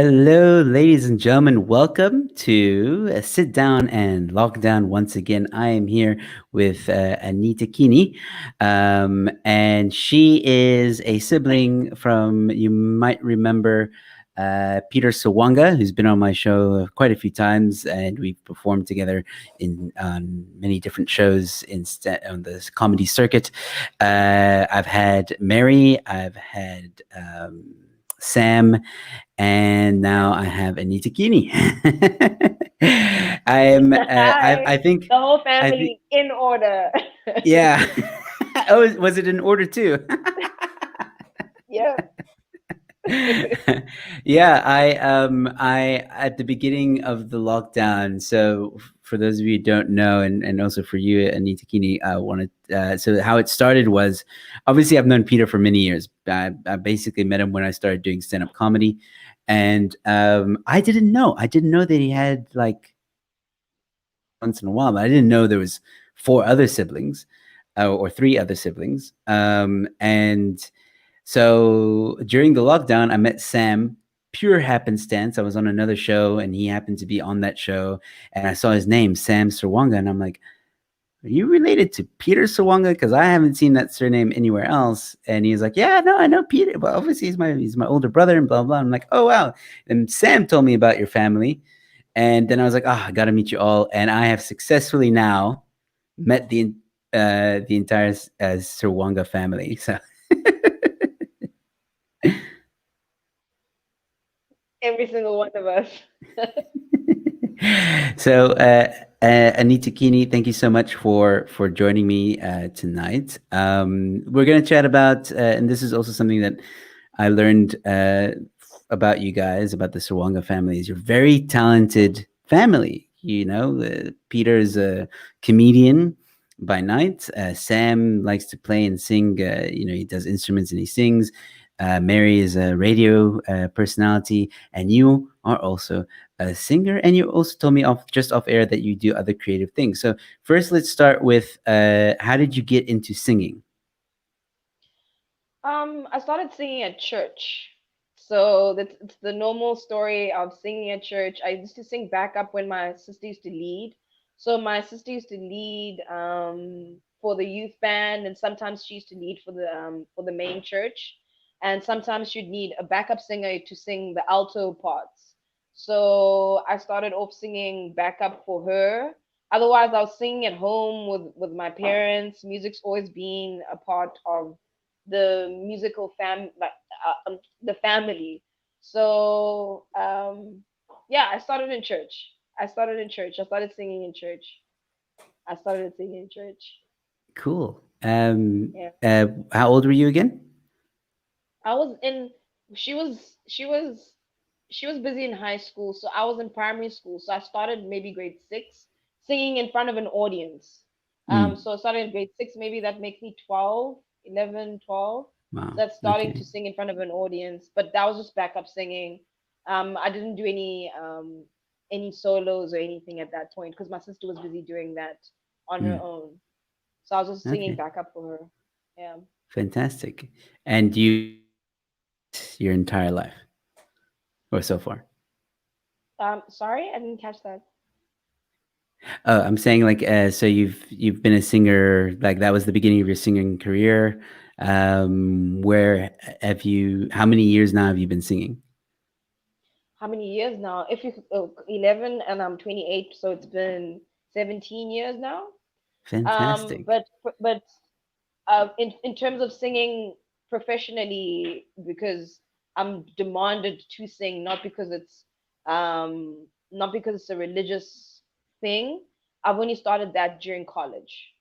Hello, ladies and gentlemen. Welcome to Sit Down and Lockdown. Once again, I am here with Anitakinyi, and she is a sibling from, you might remember, Peter Sserwanga, who's been on my show quite a few times, and we've performed together in on many different shows on the comedy circuit. I've had Mary, I've had Sam, and now I have Anitakinyi. Hi, I think, the whole I think, family in order. yeah. Oh, was it in order too? Yeah. Yeah, I at the beginning of the lockdown. So for those of you who don't know, and also for you, Anita Kini, I wanted. So how it started was, obviously I've known Peter for many years. I basically met him when I started doing stand up comedy, and I didn't know that he had like once in a while, but I didn't know there was four other siblings, or three other siblings, and so during the lockdown, I met Sam. Pure happenstance. I was on another show, and he happened to be on that show, and I saw his name, Sam Sserwanga, and I'm like, "Are you related to Peter Sserwanga? Because I haven't seen that surname anywhere else." And he was like, "Yeah, no, I know Peter. Well, obviously he's my older brother, and blah blah." I'm like, "Oh wow!" And Sam told me about your family, and then I was like, "Ah, I got to meet you all." And I have successfully now met the entire Sserwanga family. So. Every single one of us. So, Anita Kini, thank you so much for joining me tonight. We're going to chat about, and this is also something that I learned about you guys, about the Sserwanga family. Is you're a very talented family. You know, Peter is a comedian by night. Sam likes to play and sing. He does instruments and he sings. Mary is a radio personality, and you are also a singer, and you also told me off air that you do other creative things. So first, let's start with how did you get into singing? I started singing at church. So that's it's the normal story of singing at church. I used to sing backup when my sister used to lead. So my sister used to lead for the youth band, and sometimes she used to lead for the main church, and sometimes she'd need a backup singer to sing the alto parts. So I started off singing backup for her. Otherwise, I was singing at home with my parents. Music's always been a part of the musical the family. So yeah, I started in church. I started in church. I started singing in church. I started singing in church. Cool. Yeah. How old were you again? I was in she was she was she was busy in high school, so I was in primary school. So I started maybe grade 6 singing in front of an audience. Mm. So I started in grade 6, maybe that makes me 12, 11, 12. Wow. So that's starting Okay. to sing in front of an audience, but that was just backup singing. I didn't do any solos or anything at that point because my sister was busy doing that on her Mm. own. So I was just singing Okay. backup for her. Yeah. Fantastic. And you your entire life, or so far? Sorry, I didn't catch that. I'm saying like, so you've been a singer, like that was the beginning of your singing career. Where have you? How many years now have you been singing? How many years now? If you 11 and I'm 28, so it's been 17 years now. Fantastic. But in terms of singing professionally, because I'm demanded to sing, not because it's a religious thing. I've only started that during college.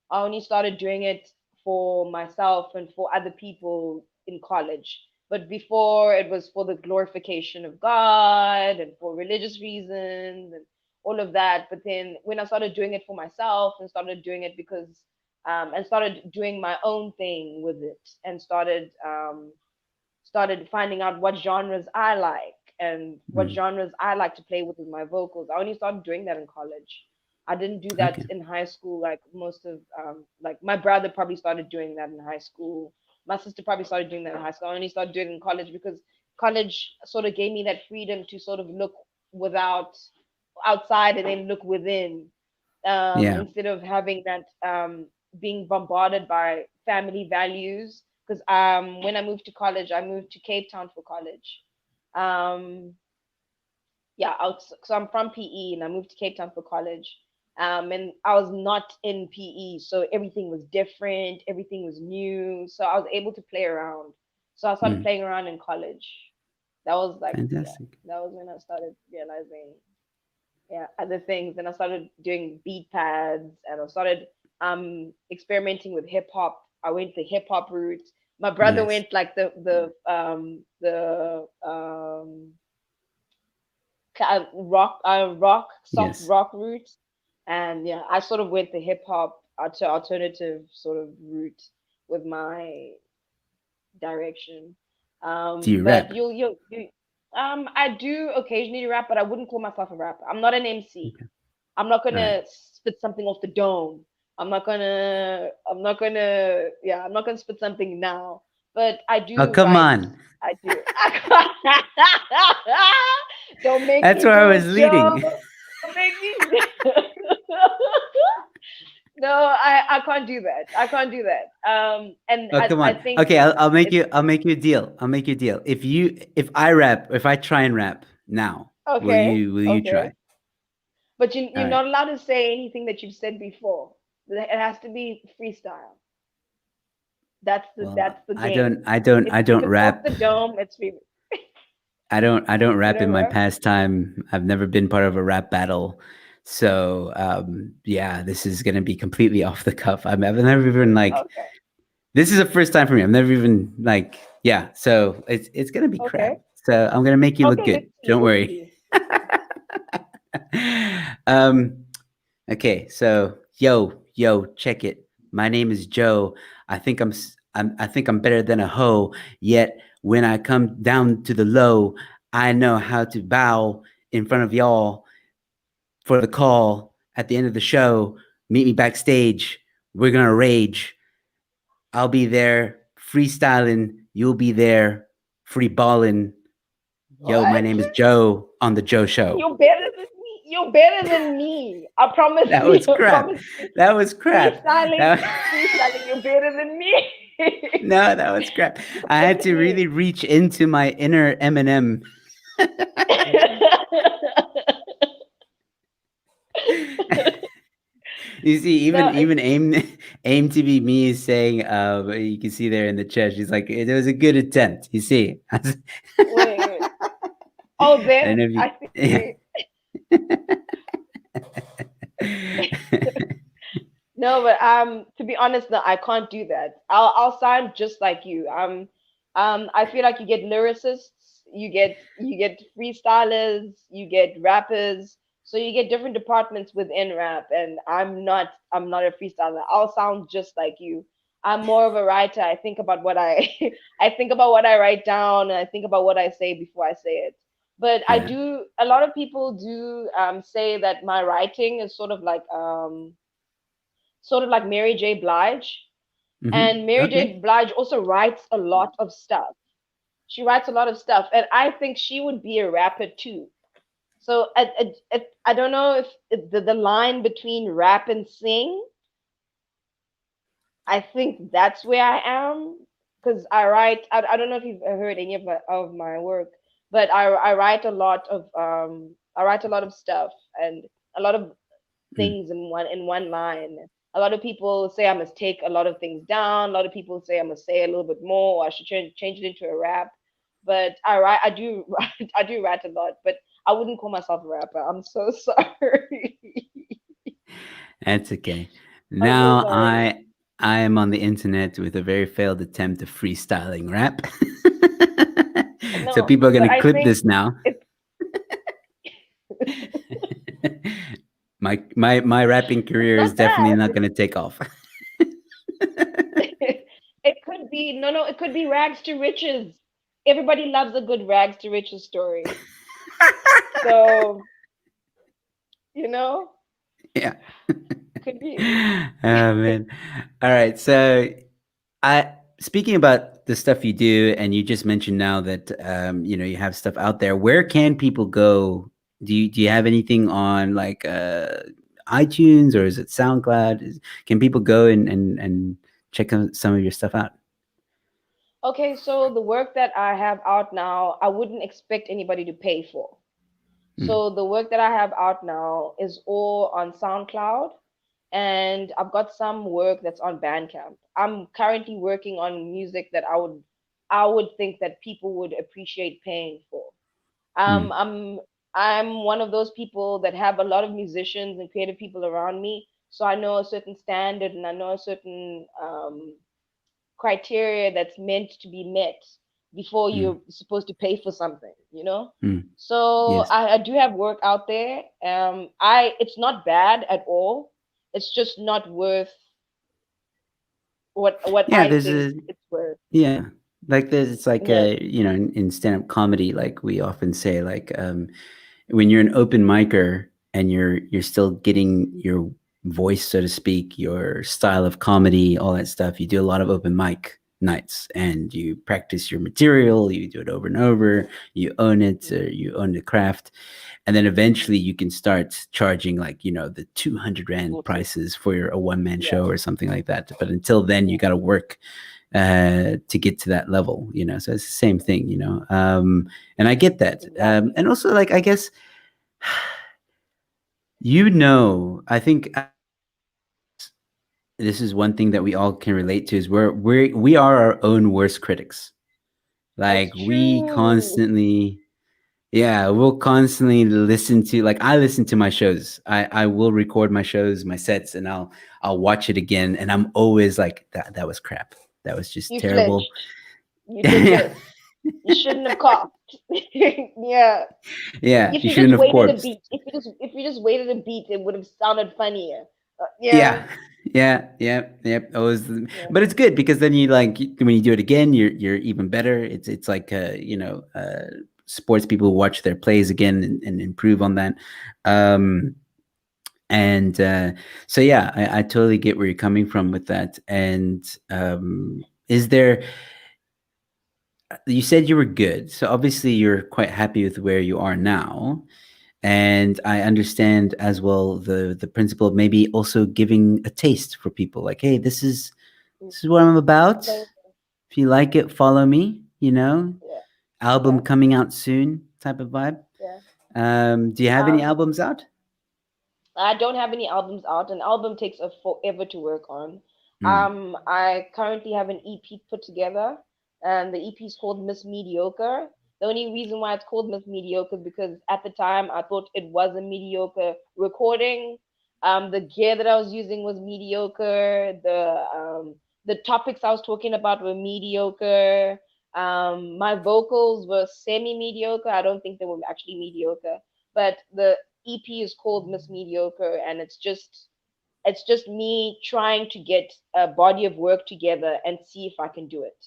I only started doing it for myself and for other people in college. But before, it was for the glorification of God and for religious reasons and all of that. But then when I started doing it for myself and started doing it and started doing my own thing with it and started finding out what genres I like and what Mm. genres I like to play with my vocals. I only started doing that in college. I didn't do that Okay. in high school like most of like my brother probably started doing that in high school. My sister probably started doing that in high school. I only started doing it in college because college sort of gave me that freedom to sort of look without outside and then look within, Yeah. instead of having that, being bombarded by family values. Because when I moved to college, I moved to Cape Town for college. Um, yeah, so I'm from PE and I moved to Cape Town for college. And I was not in PE, so everything was different, everything was new. So I was able to play around. So I started Mm, playing around in college. That was like, yeah, fantastic. that was when I started realizing, yeah, other things. And I started doing beat pads and I started experimenting with hip hop. I went the hip hop route. My brother Yes. went like the rock, soft Yes. rock route. And yeah, I sort of went the hip hop to alternative sort of route with my direction. Do you But rap? you I do occasionally rap, but I wouldn't call myself a rapper. I'm not an MC. Okay. I'm not All right. gonna spit something off the dome. I'm not gonna spit something now. But I Oh, do come write. on. I do. Don't make That's me where I do was it, Joe. leading. Don't make me. No, I can't do that. I can't do that. And Oh, come I on. think Okay, I'll make it's you. I'll make you a deal. I'll make you a deal. If I rap, if I try and rap now, okay. will you Okay. try? But All you're right. not allowed to say anything that you've said before. It has to be freestyle. Well, That's the game. I If don't it's off rap. the dome, it's free. I don't You rap know, in my rap. pastime. I've never been part of a rap battle. So, yeah, this is gonna be completely off the cuff. I've never even like Okay. this is the first time for me. I've never even like yeah. So it's gonna be Okay. crap. So I'm gonna make you look Okay. good. Let's see. Don't Let's worry. see. um. Okay. So yo, check it. My name is Joe. I think I'm better than a hoe. Yet when I come down to the low, I know how to bow in front of y'all for the call at the end of the show. Meet me backstage. We're gonna rage. I'll be there freestyling. You'll be there free balling. Yo, my What? name is Joe on the Joe Show. You're better than me. You're better than me. I promise That you. was I crap. promise you. That was crap. Freestyling. That, Freestyling. You're better than me. no, that was crap. You're I better had than to me. really reach into my inner Eminem. You see, No, even aim to be me is saying, you can see there in the chat. She's like, it was a good attempt. You see, I wait. Oh, don't there. know if I you. see. No, but to be honest, no, I can't do that. I'll sound just like you. I feel like you get lyricists, you get freestylers, you get rappers. So you get different departments within rap, and I'm not a freestyler. I'll sound just like you. I'm more of a writer. I think about what I I think about what I write down, and I think about what I say before I say it. But I Yeah. do. A lot of people do say that my writing is sort of like Mary J. Blige. And Mary Okay. J. Blige also writes a lot of stuff. She writes a lot of stuff, and I think she would be a rapper too. So I don't know if the line between rap and sing. I think that's where I am because I write. I don't know if you've heard any of my work, but I write a lot of I write a lot of stuff and a lot of Mm. things in one line. A lot of people say I must take a lot of things down. A lot of people say I must say a little bit more. Or I should change it into a rap. But I do I do write a lot, but I wouldn't call myself a rapper. I'm so sorry. That's okay. I'm so Now sorry. I am on the internet with a very failed attempt of freestyling rap. So No, people are but gonna I clip think this now. it's My rapping it's career is not definitely bad. not gonna take off. It could be no, it could be rags to riches. Everybody loves a good rags to riches story. So, you know, Yeah. could be. Oh man. All right. So I speaking about the stuff you do, and you just mentioned now that you have stuff out there. Where can people go? Do you have anything on like iTunes, or is it SoundCloud? Can people go and check some of your stuff out? Okay, so the work that I have out now, I wouldn't expect anybody to pay for. Mm, So the work that I have out now is all on SoundCloud, and I've got some work that's on Bandcamp. I'm currently working on music that I would think that people would appreciate paying for. mm, I'm one of those people that have a lot of musicians and creative people around me, so I know a certain standard and I know a certain criteria that's meant to be met before mm, you're supposed to pay for something, you know? mm. So Yes. I do have work out there. I It's not bad at all. It's just not worth what Yeah, I there's think a it's worth. yeah, like there's it's like Yeah. in stand-up comedy, like we often say, like when you're an open micer and you're still getting your voice, so to speak, your style of comedy, all that stuff, you do a lot of open mic nights and you practice your material, you do it over and over, you own it, or you own the craft, and then Mm-hmm. eventually you can start charging like the 200 rand Totally. prices for a one-man Yeah. show or something like that. But until then you Yeah. got to work to get to that level, so it's the same thing, and I get that. Exactly. And also, like, I guess, I think this is one thing that we all can relate to, is we are our own worst critics. That's Like, we true. constantly, yeah, we'll constantly listen to, like, I listen to my shows. I will record my shows, my sets, and I'll watch it again, and I'm always like, that was crap. That was just You terrible. flinched. You took Yeah. this. You shouldn't have coughed. Yeah. Yeah, If you you shouldn't just have waited a corpsed. beat, if you just waited a beat, it would have sounded funnier. Yeah. Yeah. Yeah, yeah, yeah. Always, Yeah. but it's good because then you, like, when you do it again, you're even better. It's like sports people who watch their plays again and improve on that. Um, and so yeah, I totally get where you're coming from with that. And is there? You said you were good, so obviously you're quite happy with where you are now. And I understand as well the principle of maybe also giving a taste for people, like, hey, Mm. this is what I'm about. Amazing. If you like it, follow me. Yeah. Album Yeah. coming out soon, type of vibe. Yeah. Do you have any Um, albums out? I don't have any albums out. An album takes a forever to work on. Mm, I currently have an EP put together, and the EP is called Miss Mediocre. The only reason why it's called Miss Mediocre is because at the time I thought it was a mediocre recording. The gear that I was using was mediocre. The topics I was talking about were mediocre. My vocals were semi mediocre. I don't think they were actually mediocre, but the EP is called Miss Mediocre, and it's just me trying to get a body of work together and see if I can do it.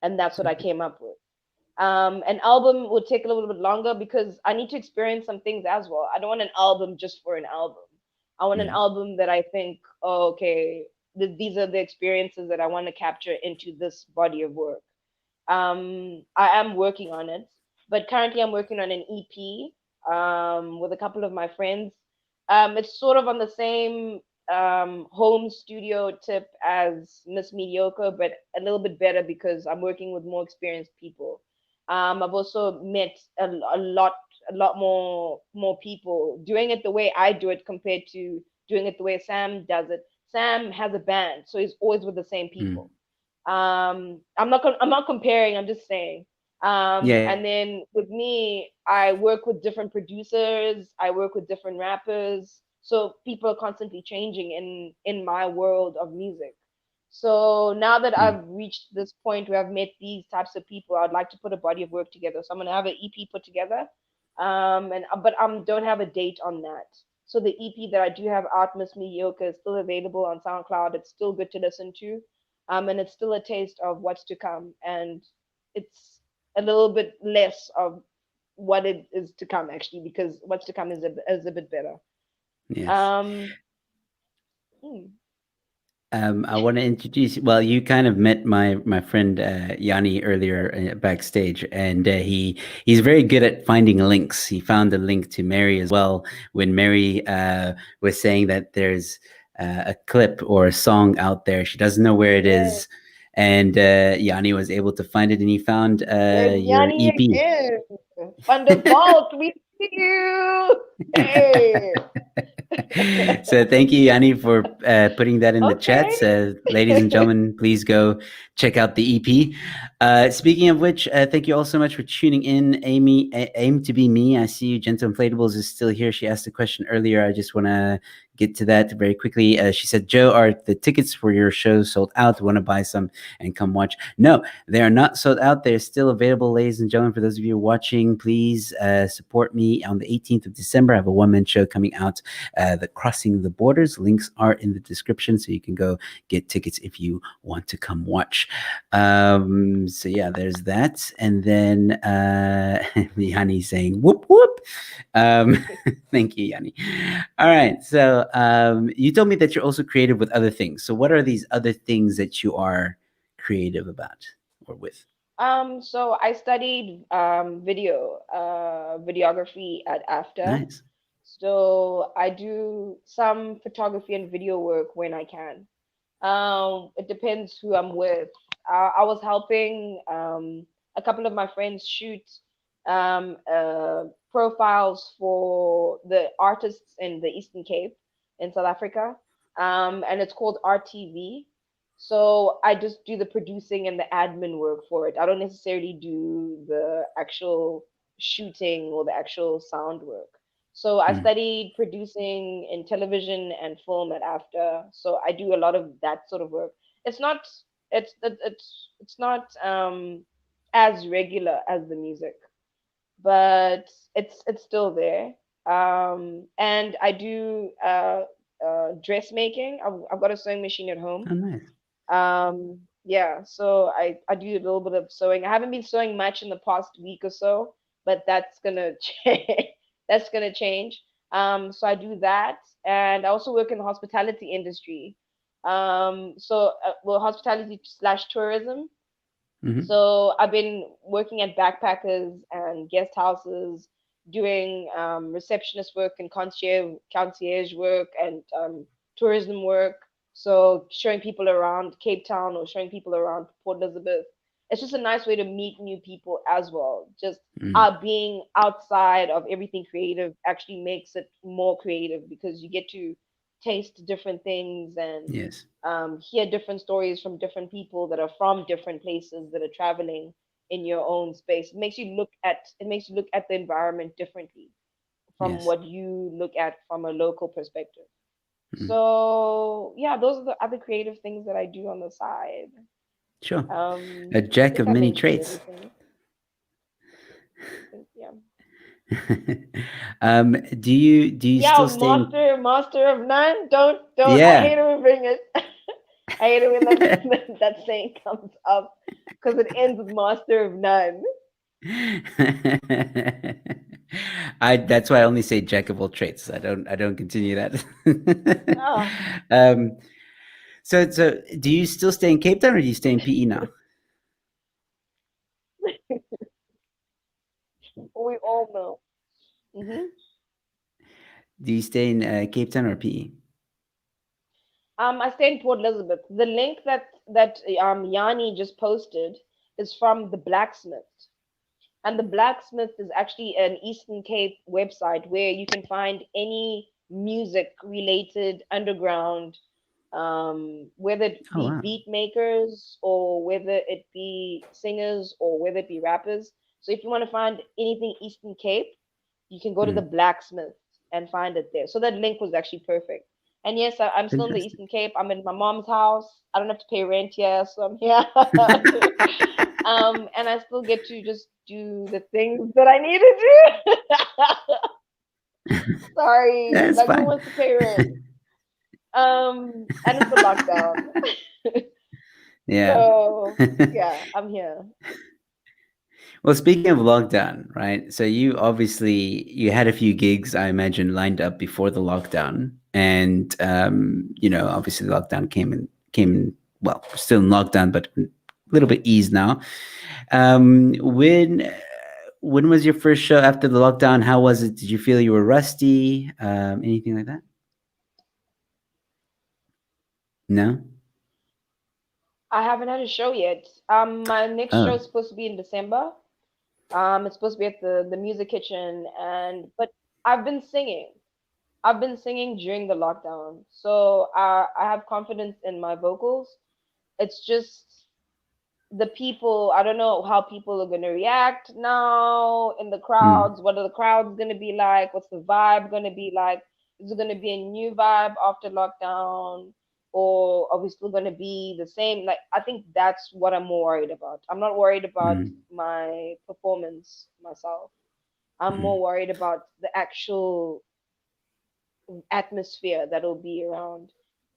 And that's what I came up with. An album would take a little bit longer because I need to experience some things as well. I don't want an album just for an album. I want an mm, album that I think, oh, okay, these are the experiences that I want to capture into this body of work. I am working on it, but currently I'm working on an EP with a couple of my friends. It's sort of on the same home studio tip as Miss Mediocre, but a little bit better because I'm working with more experienced people. I've also met a lot more people doing it the way I do it compared to doing it the way Sam does it. Sam has a band, so he's always with the same mm. people. I'm not comparing, I'm just saying. Yeah. And then with me, I work with different producers, I work with different rappers, so people are constantly changing in my world of music. So now that Mm, I've reached this point where I've met these types of people, I'd like to put a body of work together. So I'm gonna have an EP put together, and but don't have a date on that. So the EP that I do have out, Miss Mediocre, is still available on SoundCloud. It's still good to listen to, and it's still a taste of what's to come, and it's a little bit less of what it is to come actually, because what's to come is a bit better. yes. Um, hmm. I want to introduce. Well, you kind of met my friend Yanni earlier backstage, and he's very good at finding links. He found a link to Mary as well when Mary was saying that there's a clip or a song out there. She doesn't know where it Yes. is, and Yanni was able to find it, and he found There's your Yanni EP. again. Van der Vault, we see you. Hey. So thank you, Yanni, for putting that in the chat. Okay. So, ladies and gentlemen, please go check out the EP. Speaking of which, thank you all so much for tuning in. Amy, aim to be me. I see you. Gentle Inflatables is still here. She asked a question earlier. I just want to get to that very quickly. She said, Joe, are the tickets for your show sold out? Want to buy some and come watch? No, they are not sold out. They're still available, ladies and gentlemen. For those of you watching, please support me on the 18th of December. I have a one-man show coming out, the Crossing the Borders. Links are in the description, so you can go get tickets if you want to come watch. So yeah, there's that. And then Yanni saying whoop whoop. Thank you, Yanni. All right. So you told me that you're also creative with other things. So what are these other things that you are creative about or with? So I studied videography at AFTA. Nice. So I do some photography and video work when I can. It depends who I'm with. I was helping a couple of my friends shoot profiles for the artists in the Eastern Cape in South Africa, and it's called RTV. So I just do the producing and the admin work for it. I don't necessarily do the actual shooting or the actual sound work. So I Mm, studied producing in television and film at AFTA. So I do a lot of that sort of work. It's not it's not as regular as the music, but it's still there. And I do dressmaking. I've got a sewing machine at home. oh, nice. Yeah, so I do a little bit of sewing. I haven't been sewing much in the past week or so, but that's gonna change. That's gonna change. So I do that, and I also work in the hospitality industry. Well, hospitality slash tourism. Mm-hmm. So I've been working at backpackers and guest houses, doing receptionist work and concierge work and tourism work. So showing people around Cape Town or showing people around Port Elizabeth. It's just a nice way to meet new people as well. Just Mm, being outside of everything creative actually makes it more creative because you get to taste different things and yes. hear different stories from different people that are from different places that are traveling in your own space. It makes you look at the environment differently from Yes. what you look at from a local perspective. Mm, So yeah, those are the other creative things that I do on the side. sure. A I jack think of I many mentioned traits. everything. I think, yeah. Do you Yeah, still stay in? master of none. Don't. I Yeah. hate it when bring it. I hate it when that saying comes up because it ends with master of none. I that's why I only say jack of all traits. I don't continue that. Oh, um so do you still stay in Cape Town or do you stay in PE now? we all know. Do you stay in Cape Town or PE? I stay in Port Elizabeth. The link that Yanni just posted is from the blacksmith. And the blacksmith is actually an Eastern Cape website where you can find any music related underground, whether it Oh be wow. beat makers or whether it be singers or whether it be rappers. So if you want to find anything Eastern Cape, you can go to the Mm, blacksmith and find it there. So that link was actually perfect. And yes, I'm still in the fantastic. Eastern Cape. I'm in my mom's house. I don't have to pay rent here, so I'm here. And I still get to just do the things that I need to do. Sorry, That's like who fine. wants to pay rent? And it's a lockdown, Yeah. so yeah, I'm here. Well, speaking of lockdown, right? So you had a few gigs, I imagine, lined up before the lockdown, and obviously the lockdown came came, well, still in lockdown, but a little bit eased now. When was your first show after the lockdown? How was it? Did you feel you were rusty? Anything like that? No. I haven't had a show yet. My next show Oh. is supposed to be in December. It's supposed to be at the Music Kitchen, and but I've been singing. I've been singing during the lockdown, so I have confidence in my vocals. It's just the people. I don't know how people are gonna react now in the Mm, crowds. What are the crowds gonna be like? What's the vibe gonna be like? Is it gonna be a new vibe after lockdown? Or are we still gonna be the same? Like, I think that's what I'm more worried about. I'm not worried about mm, my performance myself. I'm mm, more worried about the actual atmosphere that'll be around.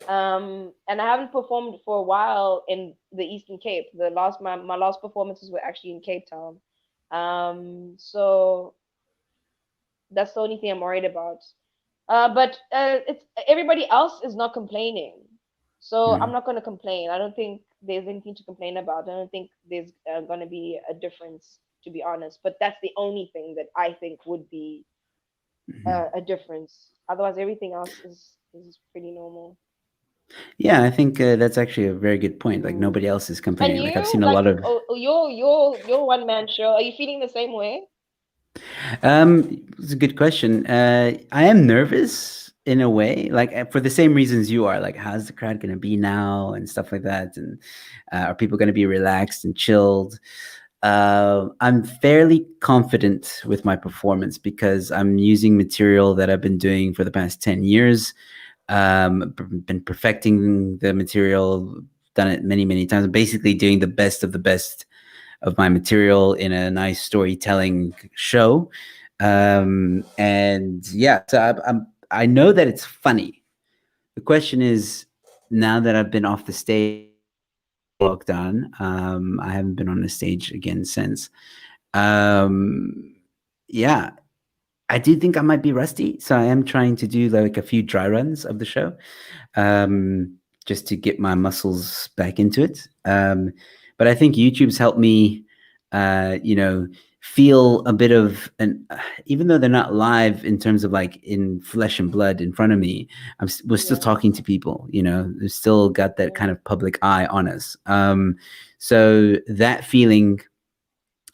And I haven't performed for a while in the Eastern Cape. My last performances were actually in Cape Town. So that's the only thing I'm worried about. But it's everybody else is not complaining, so I'm mm. not going to complain. I don't think there's anything to complain about. I don't think there's going to be a difference, to be honest. But that's the only thing that I think would be Mhm. a difference. Otherwise, everything else is pretty normal. Yeah, I think that's actually a very good point. Like Mm. nobody else is And complaining. Like I've you, seen a like, lot of. your one man show. Are you feeling the same way? It's a good question. I am nervous in a way, like for the same reasons you are. Like, how's the crowd going to be now and stuff like that, and are people going to be relaxed and chilled? I'm fairly confident with my performance because I'm using material that I've been doing for the past 10 years. Been perfecting the material, done it many, many times. I'm basically doing the best of the best of my material in a nice storytelling show. And yeah, so I know that it's funny. The question is, now that I've been off the stage lockdown, I haven't been on the stage again since. Um, yeah, I do think I might be rusty, so I am trying to do like a few dry runs of the show, um, just to get my muscles back into it. But I think YouTube's helped me, you know, feel a bit of an, even though they're not live in terms of like in flesh and blood in front of me, we're still Yeah. talking to people, you know, we've still got that kind Mm. of public eye on us. So that feeling,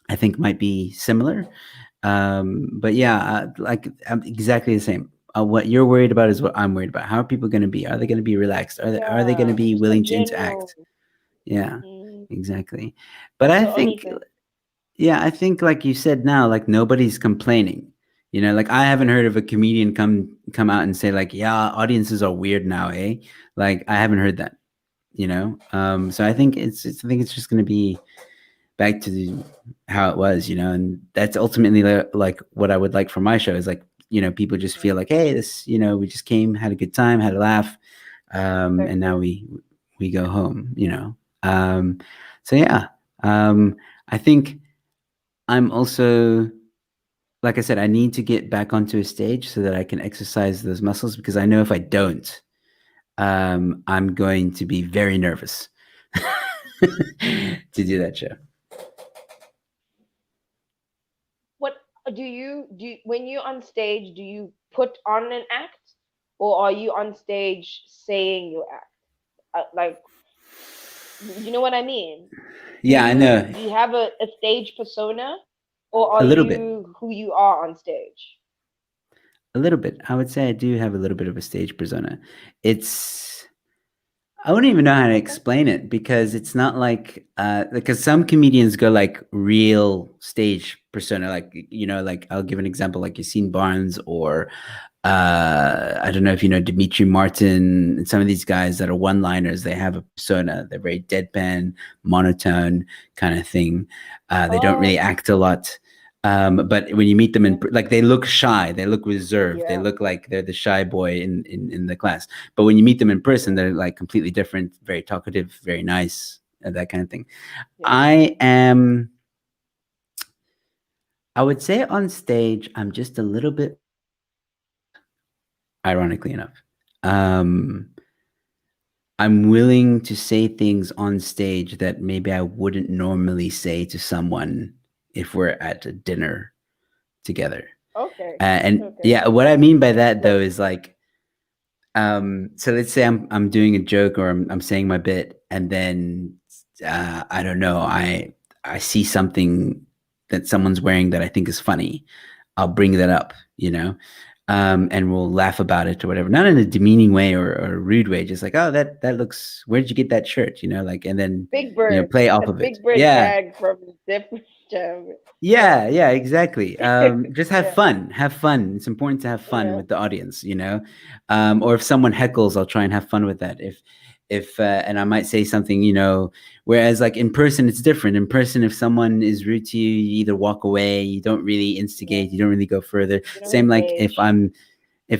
I think, might be similar. But yeah, like I'm exactly the same. What you're worried about is what I'm worried about. How are people going to be? Are they going to be relaxed? Are they going to Yeah. be Just a willing to general. interact? Yeah, Mm, exactly. But that's I the only think, thing. yeah, I think like you said now, like nobody's complaining. You know, like I haven't heard of a comedian come out and say like, yeah, audiences are weird now, eh? Like I haven't heard that. So I think I think it's just going to be back to how it was, and that's ultimately like what I would like for my show is like, people just feel Mm, like, hey, this, we just came, had a good time, had a laugh, and now exactly. we go home. Um, so yeah, I think I'm also, like I said, I need to get back onto a stage so that I can exercise those muscles because I know if I don't, I'm going to be very nervous to do that show. What when you're on stage, do you put on an act, or are you on stage saying your act? Like, you know what I mean? Do Yeah, I you know. do you have a stage persona, or A are little bit. you who you are on stage? A little bit. I would say I do have a little bit of a stage persona. It's I wouldn't even know how to Okay. explain it because it's not like because some comedians go like real stage persona, like like I'll give an example, like Yassine Barnes or I don't know if you know Dimitri Martin and some of these guys that are one-liners. They have a persona. They're very deadpan, monotone kind of thing. They don't Oh, really act a lot. But when you meet them yeah, like they look shy, they look reserved, they yeah, look like they're the shy boy in the class. But when you meet them in person, yeah, they're like completely different, very talkative, very nice, that kind of thing. yeah. I am, I would say on stage, I'm just a little bit, ironically enough. Um, I'm willing to say things on stage that maybe I wouldn't normally say to someone if we're at a dinner together. Okay. And Okay. yeah, what I mean by that though Like is like, so let's say I'm doing a joke or I'm saying my bit, and then I don't know, I see something that someone's wearing that I think is funny. I'll bring that up, and we'll laugh about it or whatever. Not in a demeaning way or a rude way, just like, oh, that looks. Where did you get that shirt? Like, and then Big Bird. play off That's of it. Big Bird Yeah, gag from different jam. Yeah. yeah, yeah, exactly. Just have Yeah. fun. Have fun. It's important to have fun Yeah. with the audience. Or if someone heckles, I'll try and have fun with that. If and I might say something. Whereas like in person, it's different. In person, if someone is rude to you, you either walk away. You don't really Yeah. instigate. You don't really go further. You don't Same like if engage.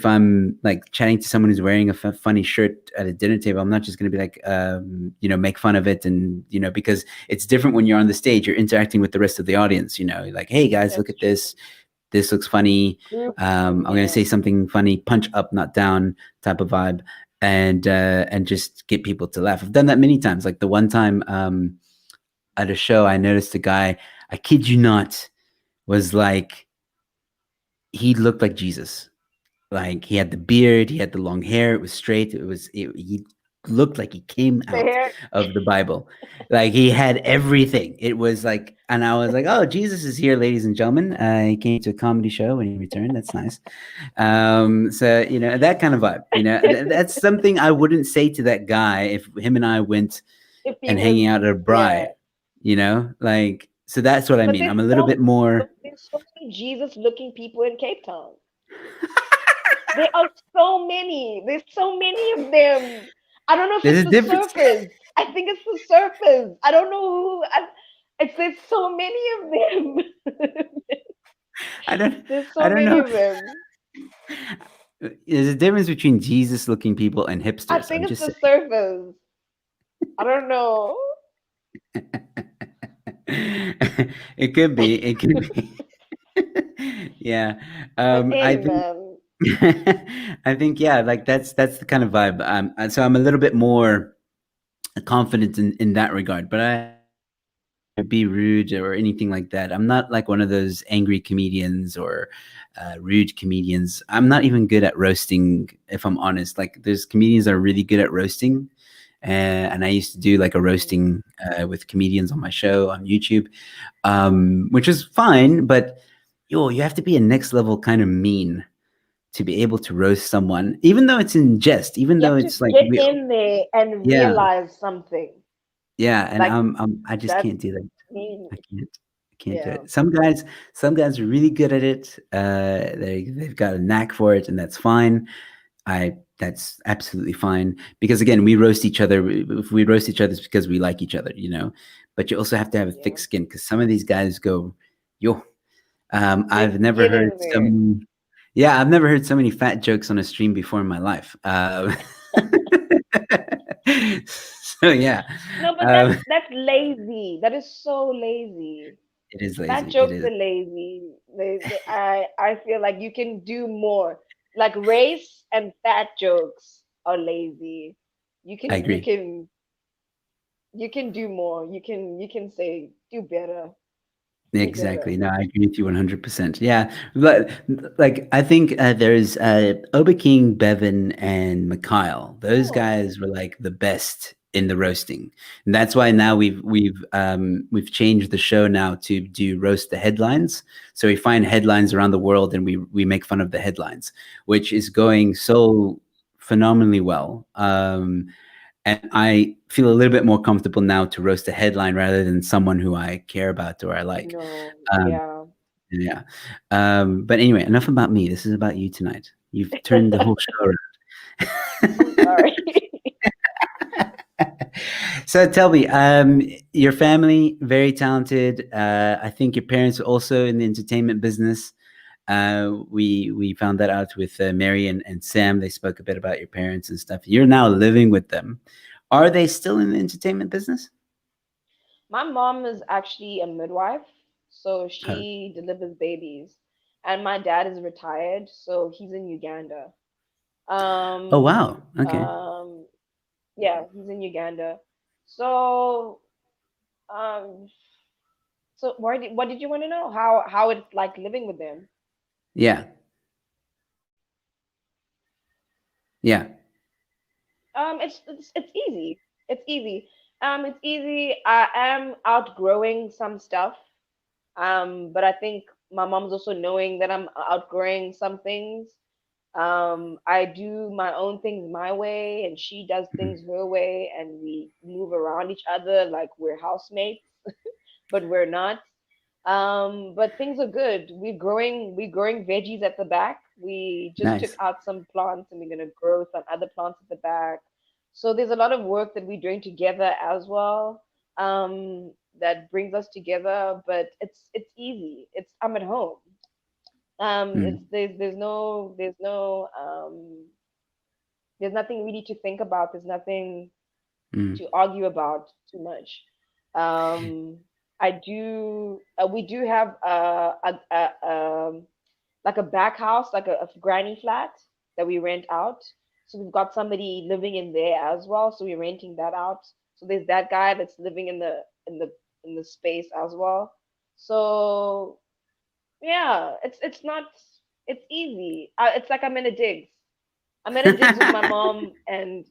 I'm like chatting to someone who's wearing a funny shirt at a dinner table, I'm not just going to be like, make fun of it. And, because it's different when you're on the stage, you're interacting with the rest of the audience, like, hey guys, look That's at true. this. This looks funny. Group. I'm going to Yeah. say something funny, punch up, not down type of vibe. And just get people to laugh. I've done that many times. Like the one time, at a show, I noticed a guy, I kid you not, was like, he looked like Jesus. Like he had the beard, he had the long hair, it was straight, he looked like he came The out hair. of the Bible. Like he had everything. It was like, and I was like, oh, Jesus is here, ladies and gentlemen. He came to a comedy show when he returned. That's nice. So that kind of vibe. That's something I wouldn't say to that guy if him and I went If and he was, hanging out at a yeah. braai. Like, so that's what I But mean. I'm a little bit more. there's so many Jesus-looking people in Cape Town. There are so many. There's so many of them. I don't know if There's it's a the difference. surfers. I think it's the surfers. I don't know who. There's so many of them. I don't. There's I so don't many know. of them. There's a difference between Jesus looking people and I hipsters. I'm think it's just the saying. surfers. I don't know. It could be. It could be. Yeah. But I hey, think. man. I think yeah. Like that's the kind of vibe. And so I'm a little bit more confident in that regard. But I be rude or anything like that. I'm not like one of those angry comedians or rude comedians. I'm not even good at roasting, if I'm honest. Like there's comedians that are really good at roasting, and I used to do like a Mm, roasting with comedians on my show on YouTube, which is fine. But you have to be a next level kind of mean to be able to roast someone, even though it's in jest, even You though have to it's like get in there and yeah, realize something. yeah, and Like I just that's can't do that. mean. I can't. I can't do Yeah. it. Some guys are really good at it. They've got a knack for it, and that's fine. That's absolutely fine because again, we roast each other. If we roast each other, it's because we like each other. But you also have to have a thick Yeah. skin because some of these guys go, yo. They I've never get heard in so there. many. Yeah, I've never heard so many fat jokes on a stream before in my life. So yeah, No, but um, that's lazy. That is so lazy. it is Fat lazy. It jokes is. are lazy. I feel like you can do more. Like race and fat jokes are lazy. You I can you agree. can you can do more. You can say do better. Do better. Exactly. No, I agree with you 100%. Yeah. But like, I think there's Oba King, Bevan, and Mikhail. Those Oh, guys were like the best in the roasting. And that's why now we've changed the show now to do roast the headlines. So we find headlines around the world and we make fun of the headlines, which is going so phenomenally well. And I feel a little bit more comfortable now to roast a headline rather than someone who I care about or I like. no. Um, Yeah. yeah. But anyway, enough about me. This is about you tonight. You've turned the whole show I'm around. sorry. So tell me, your family, very talented. I think your parents are also in the entertainment business. We found that out with Mary and Sam. They spoke a bit about your parents and stuff. You're now living with them. Are they still in the entertainment business? My mom is actually a midwife, so Oh, she delivers babies. And my dad is retired, so he's in Uganda. oh Um, wow. Okay. um, Yeah, he's in Uganda. So, um, so what did you want to know? How it's like living with them? Yeah. Yeah. It's easy. It's easy. It's easy. I am outgrowing some stuff. But I think my mom's also knowing that I'm outgrowing some things. I do my own things my way, and she does Mhm. things her way, and we move around each other like we're housemates, but we're not. But things are good. We're growing veggies at the back. We just took Nice. out some plants and we're gonna grow some other plants at the back. So there's a lot of work that we're doing together as well. That brings us together, but it's easy. It's I'm at home. It's Mm. there's nothing really to think about. There's nothing Mm. to argue about too much. Um, we do have like a back house, like a granny flat that we rent out. So we've got somebody living in there as well. So we're renting that out. So there's that guy that's living in the in the space as well. So yeah, it's not it's easy. It's like I'm in a digs. I'm in a digs with my mom and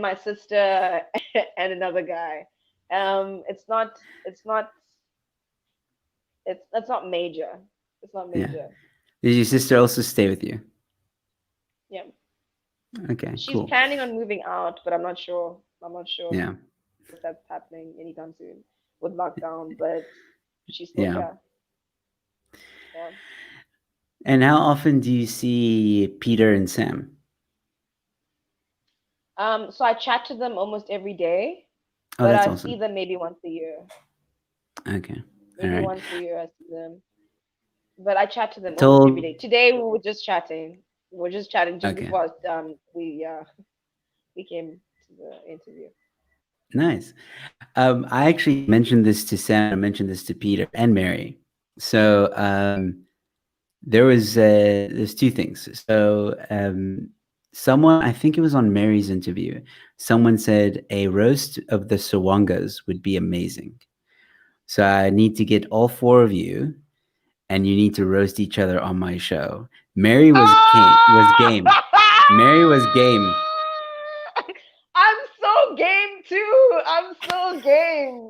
my sister and another guy. It's not it's not it's not major. It's not Yeah. major. Did your sister also stay with you? Yeah. Okay, She's cool. planning on moving out, but I'm not sure. I'm not sure Yeah. if that's happening anytime soon with lockdown, but she's still Yeah. here. Yeah. And how often do you see Peter and Sam? So I chat to them almost every day, Oh, but that's I see awesome. them maybe once a year. Okay. All Maybe right. once a year I see them. But I chat to I them almost every told. day. Today we were just chatting. We were just chatting just Okay. before we came to the interview. Nice. I actually mentioned this to Sam. I mentioned this to Peter and Mary. So there's two things. So someone, I think it was on Mary's interview, someone said a roast of the Sserwangas would be amazing. So I need to get all four of you, and you need to roast each other on my show. Mary was game. Mary was game. I'm so game too. I'm so game.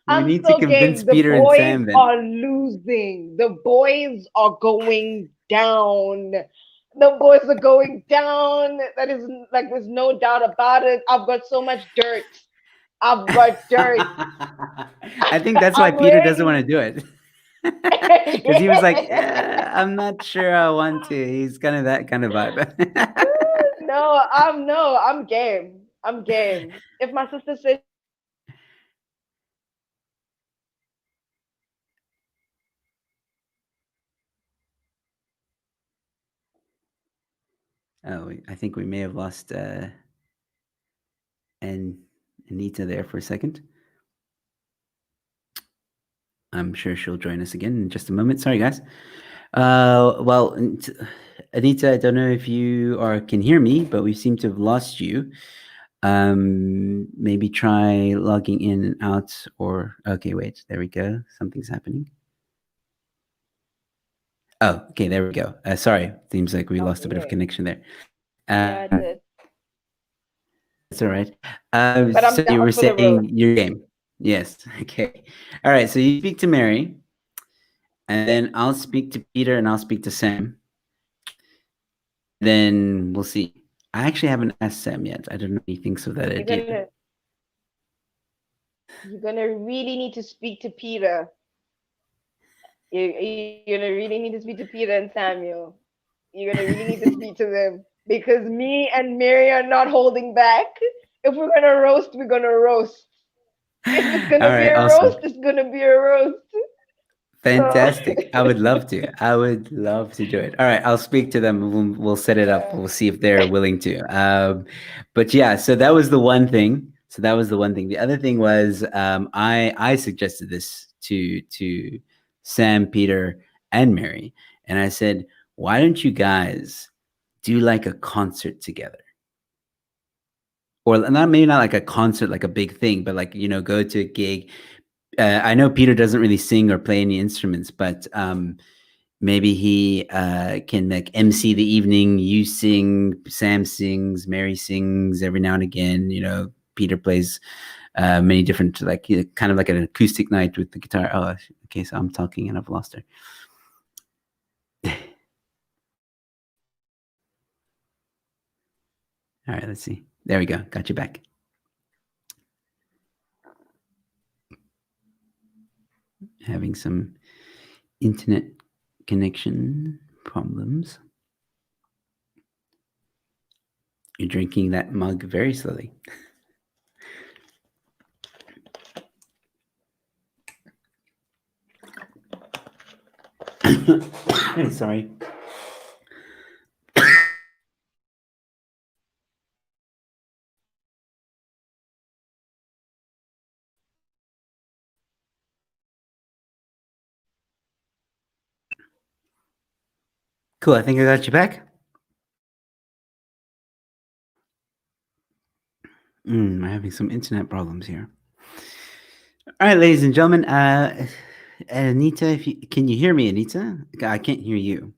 We I'm need to so convince game. The Peter and boys Sam then. are losing. The boys are going down. The boys are going down. That is like there's no doubt about it. I've got so much dirt. I've got dirt. I think that's why I'm Peter doesn't want to ready. do it. Because he was like, I'm not sure I want to. He's kind of that kind of vibe. No, I'm game. I'm game. If my sister says Oh, I think we may have lost and Anita there for a second. I'm sure she'll join us again in just a moment. Sorry, guys. Well, Anita, I don't know if you can hear me, but we seem to have lost you. Maybe try logging in and out, or okay, wait, there we go. Something's happening. Oh, okay, there we go. Sorry, seems like we lost a bit of okay, connection there. yeah, I Uh, did. that's all right. But So I'm you down were for the saying roast. your game. Yes. Okay. All right. So you speak to Mary, and then I'll speak to Peter, and I'll speak to Sam. Then we'll see. I actually haven't asked Sam yet. I don't know what he thinks of that You're idea. gonna really need to speak to Peter. You're gonna really need to speak to Peter and Samuel. You're gonna really need to speak to them because me and Mary are not holding back. If we're gonna roast, we're gonna roast. If it's All gonna be right. a Awesome. roast, it's gonna be a roast. So Fantastic. I would love to. I would love to do it. All right, I'll speak to them. We'll set it up. yeah. We'll see if they're willing to. But yeah, so that was the one thing. So that was the one thing. The other thing was I suggested this to Sam, Peter, and Mary, and I said, why don't you guys do like a concert together? or not maybe not like a concert, like a big thing, but like go to a gig. I know Peter doesn't really sing or play any instruments, but maybe he can like MC the evening. You sing, Sam sings, Mary sings every now and again. Peter plays many different, like kind of like an acoustic night with the guitar. Oh, okay, so I'm talking and I've lost her. All right, let's see. There we go. Got you back. Having some internet connection problems. You're drinking that mug very slowly. Sorry. Cool. I think I got you back. I'm having some internet problems here. All right, ladies and gentlemen. Anita, can you hear me, Anita? I can't hear you.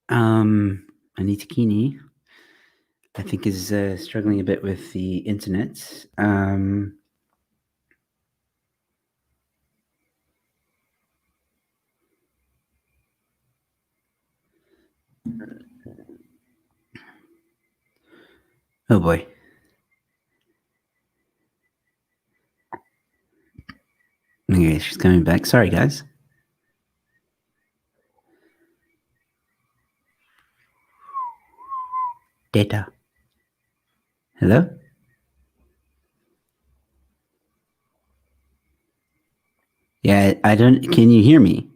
Anitakinyi, I think, is struggling a bit with the internet. Oh boy. Okay, she's coming back. Sorry, guys. Data. Hello? Yeah, I don't. Can you hear me?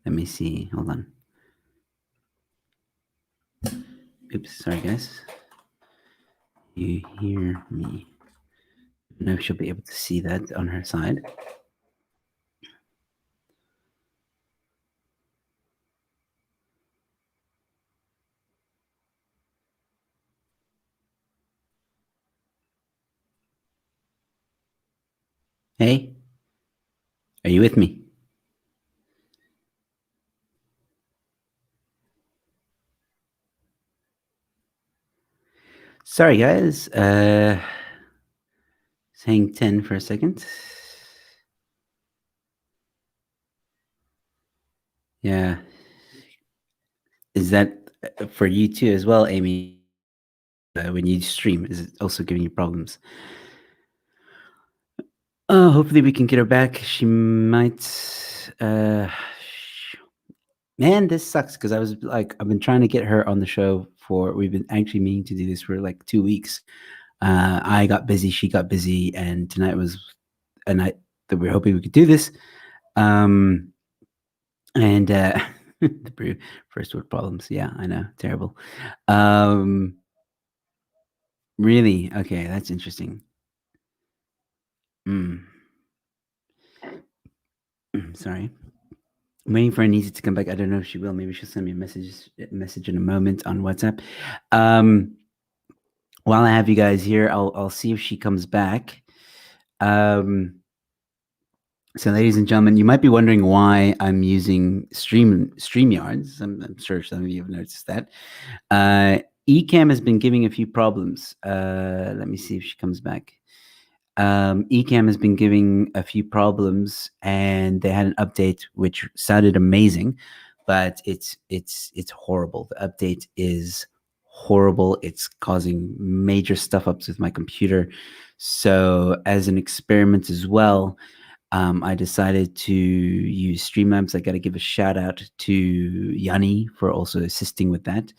Let me see. Hold on. Oops. Sorry, guys. You hear me? I don't know if she'll be able to see that on her side. Hey, are you with me? Sorry, guys. Saying 10 for a second. Yeah. Is that for you too as well, Amy? When you stream, is it also giving you problems? Oh, hopefully we can get her back. She might. Man, this sucks because I was like, I've been trying to get her on the show for. We've been actually meaning to do this for like 2 weeks. I got busy, she got busy, and tonight was a night that we are hoping we could do this. And the first word problems. Yeah, I know, terrible. Really? Okay, that's interesting. Sorry. I'm waiting for Anita to come back. I don't know if she will. Maybe she'll send me a message in a moment on WhatsApp. While I have you guys here, I'll see if she comes back. So, ladies and gentlemen, you might be wondering why I'm using StreamYards. I'm sure some of you have noticed that. Ecamm has been giving a few problems. Let me see if she comes back. Ecamm has been giving a few problems, and they had an update which sounded amazing, but it's horrible. The update is horrible. It's causing major stuff ups with my computer. So, as an experiment as well, I decided to use Streamlabs. I got to give a shout out to Yanni for also assisting with that,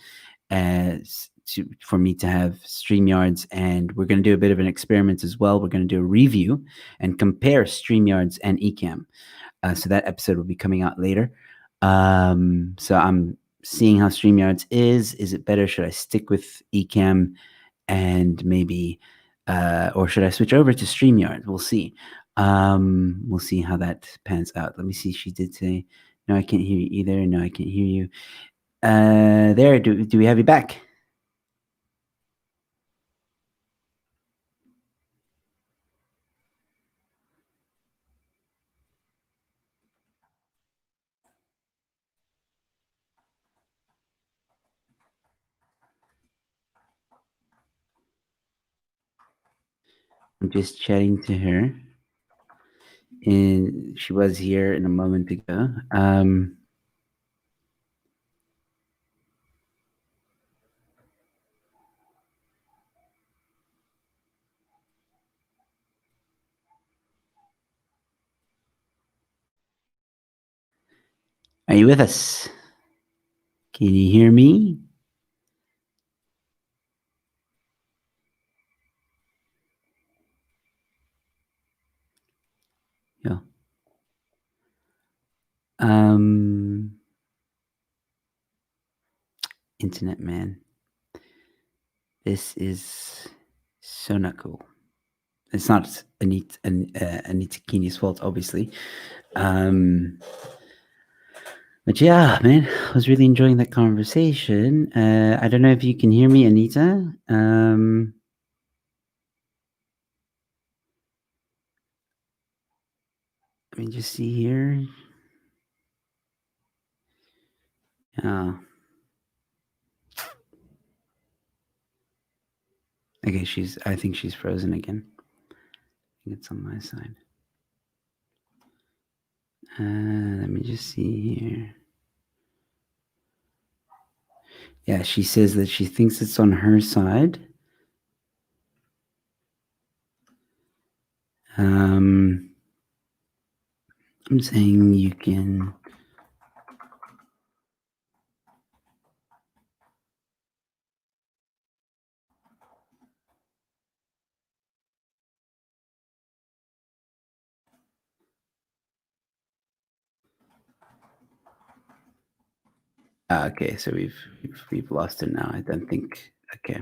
for me to have StreamYards. And we're going to do a bit of an experiment as well. We're going to do a review and compare StreamYards and Ecamm. So that episode will be coming out later. So I'm seeing how StreamYards is. Is it better? Should I stick with Ecamm and maybe, or should I switch over to StreamYard? We'll see. We'll see how that pans out. Let me see. She did say No, I can't hear you either. No, I can't hear you. There. Do we have you back? I'm just chatting to her, and she was here in a moment ago. Are you with us? Can you hear me? Yeah. Um, Internet man, this is so not cool. It's not Anitakinyi's fault, obviously. Um, but yeah, man, I was really enjoying that conversation. I don't know if you can hear me, Anita. Let me just see here. Oh, okay. I think she's frozen again. I think it's on my side. Let me just see here. Yeah, she says that she thinks it's on her side. Um, I'm saying you can. Okay, so we've lost it now. I don't think. Okay.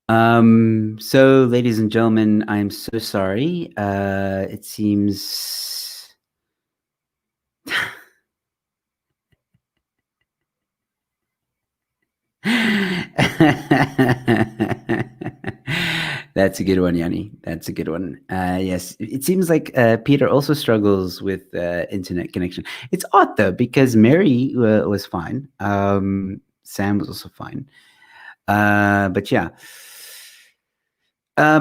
So, ladies and gentlemen, I'm so sorry. It seems. That's a good one, Yanni. That's a good one. Yes, it seems like Peter also struggles with internet connection. It's odd though because Mary was fine. Sam was also fine. But yeah.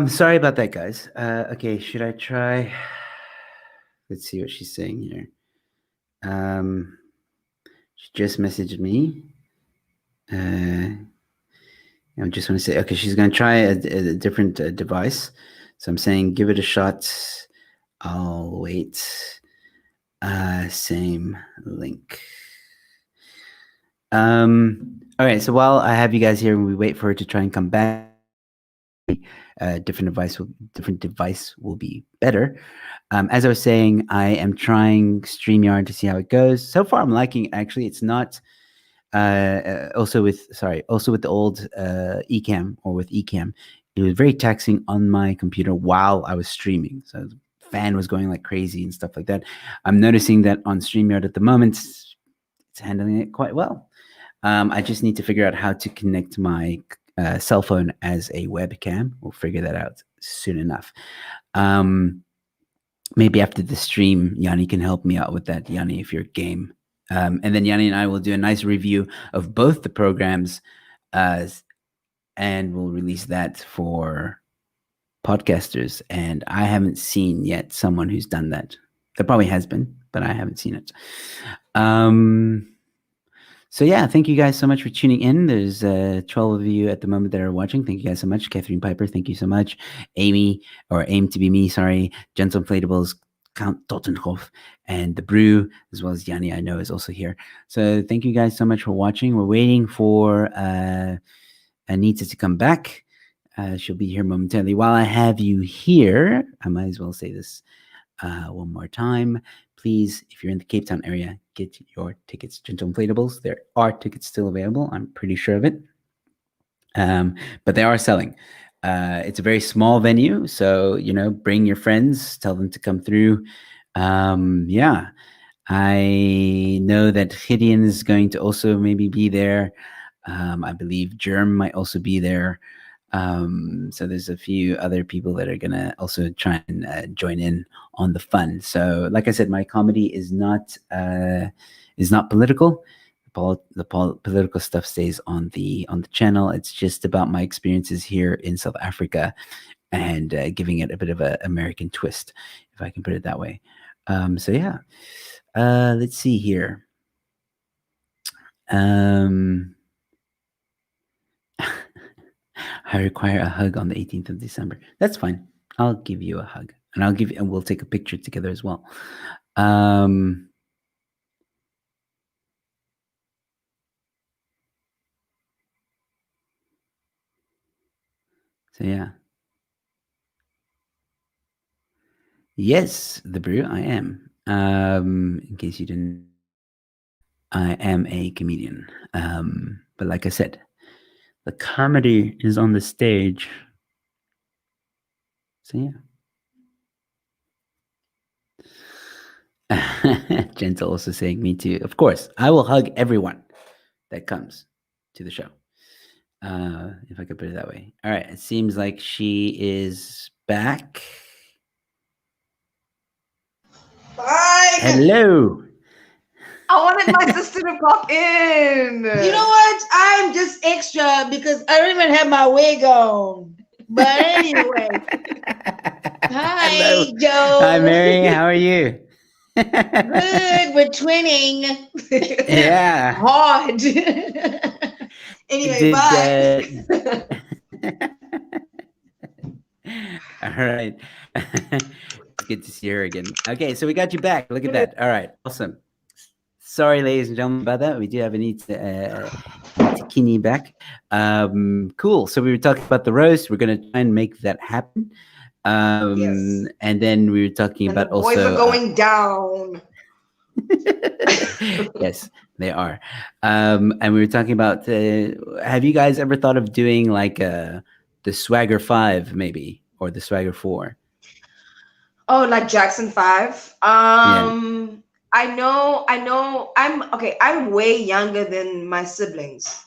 Sorry about that, guys. Okay, should I try? Let's see what she's saying here. She just messaged me. I just want to say, okay, she's going to try a different device. So I'm saying, give it a shot. I'll wait. Same link. All right. So while I have you guys here and we wait for her to try and come back, different device will be better. As I was saying, I am trying StreamYard to see how it goes. So far, I'm liking. Actually, it's not. Also with the old Ecamm or with Ecamm, it was very taxing on my computer while I was streaming. So the fan was going like crazy and stuff like that. I'm noticing that on StreamYard at the moment, it's handling it quite well. I just need to figure out how to connect my cell phone as a webcam. We'll figure that out soon enough. Maybe after the stream, Yanni can help me out with that. Yanni, if you're game. And then Yanni and I will do a nice review of both the programs, and we'll release that for podcasters. And I haven't seen yet someone who's done that. There probably has been, but I haven't seen it. So yeah, thank you guys so much for tuning in. There's 12 of you at the moment that are watching. Thank you guys so much. Catherine Piper, thank you so much. Amy, or Aim to be me, sorry. Gentle Inflatables, Count Tottenhoff, and The Brew, as well as Yanni, I know, is also here. So thank you guys so much for watching. We're waiting for Anita to come back. She'll be here momentarily. While I have you here, I might as well say this one more time. Please, if you're in the Cape Town area, get your tickets. Gentle Inflatables. There are tickets still available. I'm pretty sure of it. But they are selling. It's a very small venue, so bring your friends. Tell them to come through. Yeah. I know that Gideon is going to also maybe be there. I believe Germ might also be there. So there's a few other people that are gonna also try and join in on the fun. So, like I said, my comedy is not political. Political stuff stays on the channel. It's just about my experiences here in South Africa and giving it a bit of an American twist, if I can put it that way. So yeah, let's see here. I require a hug on the 18th of December. That's fine. I'll give you a hug, and we'll take a picture together as well. So yeah. Yes, the brew. I am. In case you didn't, I am a comedian. But like I said, the comedy is on the stage. So yeah. Gentle also saying me too. Of course, I will hug everyone that comes to the show. If I could put it that way. All right. It seems like she is back. Fine. Hello. I wanted my sister to pop in. You know what? I'm just extra because I don't even have my wig on. But anyway. Hi, Hello. Joe. Hi, Mary. How are you? Good. We're twinning. Yeah. Hard. Anyway, bye. All right. It's good to see her again. Okay, so we got you back. Look at that. All right, awesome. Sorry, ladies and gentlemen, about that. We do have Anitakinyi back. Cool. So we were talking about the roast. We're going to try and make that happen. Yes. And then we were talking And about the boys also are going down. Yes, they are. And we were talking about have you guys ever thought of doing like the Swagger 5 maybe, or the Swagger 4? Oh, like Jackson 5. Yeah. I know. I'm way younger than my siblings.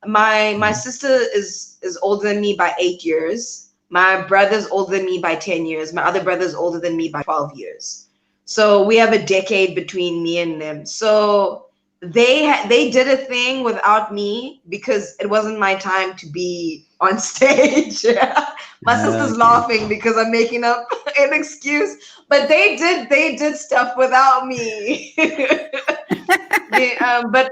My sister is older than me by 8 years. My brother's older than me by 10 years. My other brother's older than me by 12 years. So we have a decade between me and them. So they did a thing without me because it wasn't my time to be on stage. My sister's laughing because I'm making up an excuse, but they did stuff without me. But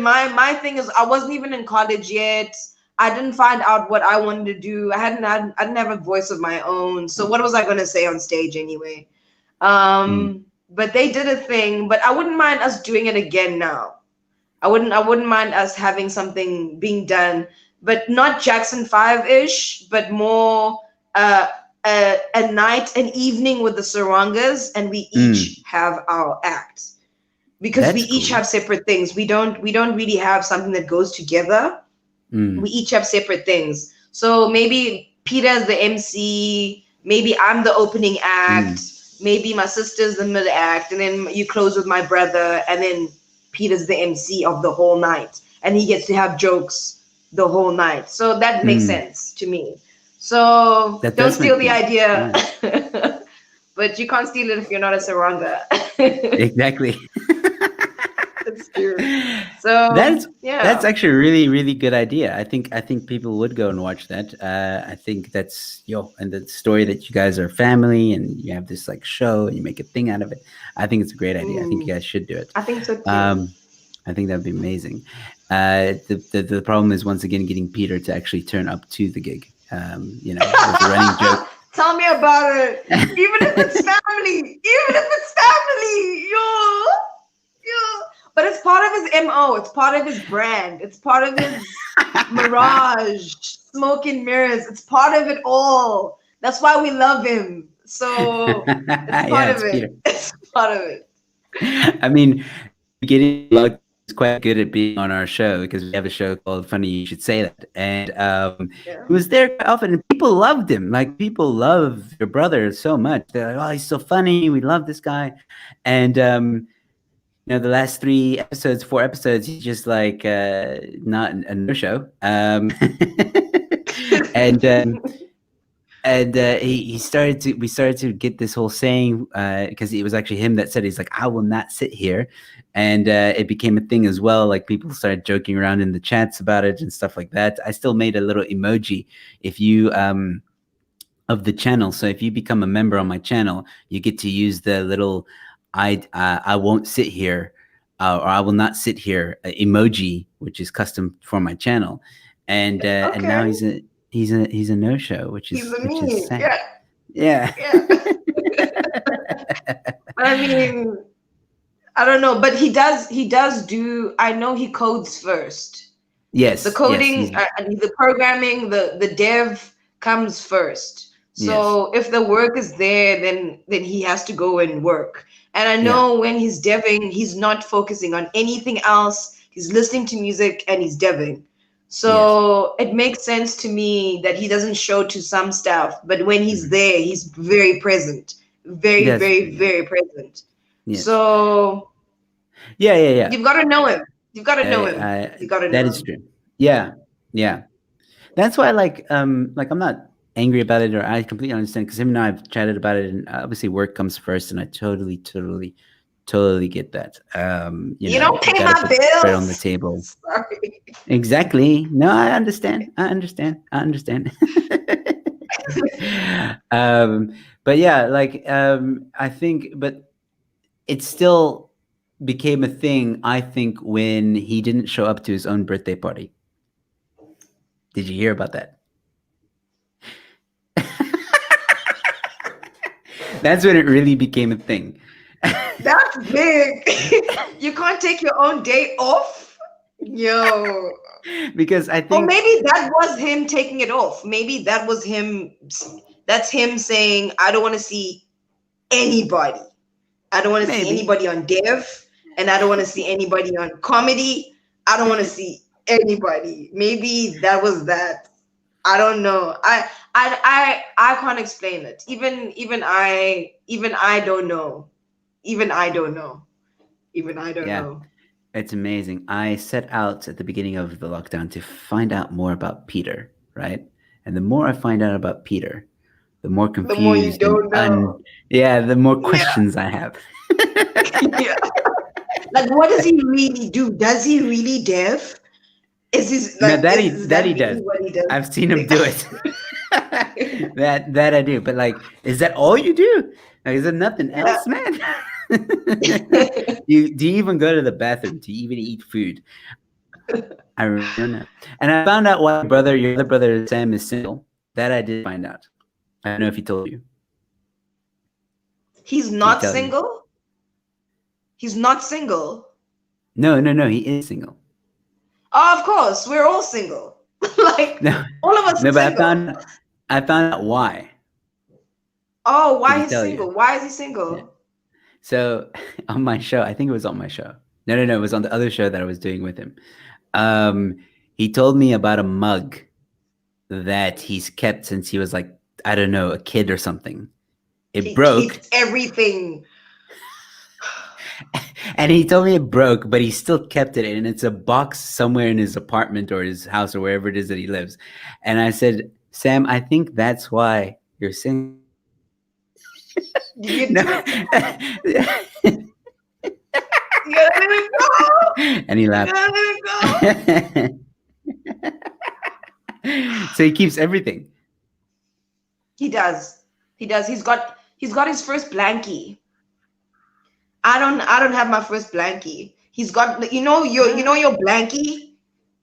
my thing is, I wasn't even in college yet. I didn't find out what I wanted to do. I didn't have a voice of my own. So what was I going to say on stage anyway? But they did a thing. But I wouldn't mind us doing it again now. I wouldn't mind us having something being done, but not Jackson 5-ish, but more a night, an evening with the Sserwangas, and we each have our act. Because we each have separate things. We don't really have something that goes together. We each have separate things. So maybe Peter's the MC, maybe I'm the opening act, maybe my sister's the mid act, and then you close with my brother, and then Peter's the MC of the whole night, and he gets to have jokes the whole night. So that makes sense to me. So don't steal the idea. Yeah. But you can't steal it if you're not a Sserwanga. Exactly. That's true. So that's actually a really, really good idea. I think people would go and watch that. I think that's and the story that you guys are family and you have this like show and you make a thing out of it. I think it's a great idea. I think you guys should do it. I think so too. I think that'd be amazing. The problem is once again getting Peter to actually turn up to the gig. There's a running joke. Tell me about it. Even if it's family, But it's part of his MO. It's part of his brand. It's part of his mirage, smoke and mirrors. It's part of it all. That's why we love him. So it's part of it. Peter. It's part of it. I mean, getting luck is quite good at being on our show because we have a show called Funny You Should Say That. And he was there quite often and people loved him. Like people love your brother so much. They're like, oh, he's so funny. We love this guy. And the last 3 episodes, 4 episodes, he's just like not a no show. And he started to we started to get this whole saying because it was actually him that said, he's like, I will not sit here, and it became a thing as well. Like people started joking around in the chats about it and stuff like that. I still made a little emoji if you of the channel. So if you become a member on my channel, you get to use the little I won't sit here or I will not sit here emoji, which is custom for my channel. And now he's a no show, which is sad. Yeah. I mean, I don't know, but he does do. I know he codes first. Yes. The coding, the programming, the dev comes first. So if the work is there, then he has to go and work. And I know when he's deving, he's not focusing on anything else. He's listening to music and he's deving. So it makes sense to me that he doesn't show to some stuff, but when he's there, he's very present, very present. Yes. So yeah. You've got to know him. You've got to know him. You got to know. That is true. Yeah. That's why, like I'm not angry about it, or I completely understand, because him and I have chatted about it, and obviously work comes first, and I totally get that. You don't pay my bills. Bread on the table. Sorry. Exactly. No, I understand. But yeah, like I think, but it still became a thing, I think, when he didn't show up to his own birthday party. Did you hear about that? That's when it really became a thing. That's big. You can't take your own day off? Yo. Because I think... Or maybe that was him taking it off. Maybe that was him. That's him saying, I don't want to see anybody. I don't want to see anybody on dev, and I don't want to see anybody on comedy. I don't want to see anybody. Maybe that was that. I don't know. I can't explain it. Even I don't know. Even I don't know. It's amazing. I set out at the beginning of the lockdown to find out more about Peter, right? And the more I find out about Peter, the more confused. The more you don't know. The more questions I have. Like, what does he really do? Does he really dev? Is this like no, that he does. I've seen him do it. that I do. But like, is that all you do? Like, is there nothing else, man? Do you even go to the bathroom? Do you even eat food? I don't know. And I found out why your other brother Sam is single. That I did find out. I don't know if he told you. He's not single? He's not single? No, he is single. Oh, of course, we're all single. Like, all of us are but single. I found out why. Oh, why he's single? Why is he single? Yeah. So on my show, I think it was on my show. No, it was on the other show that I was doing with him. He told me about a mug that he's kept since he was like, I don't know, a kid or something. He broke. Keeps everything. And he told me it broke, but he still kept it, and it's a box somewhere in his apartment or his house or wherever it is that he lives. And I said, Sam, I think that's why you're single. You gotta let it go. And he laughed. You gotta let it go. So he keeps everything. He does. He's got his first blankie. I don't have my first blankie. He's got, your blankie,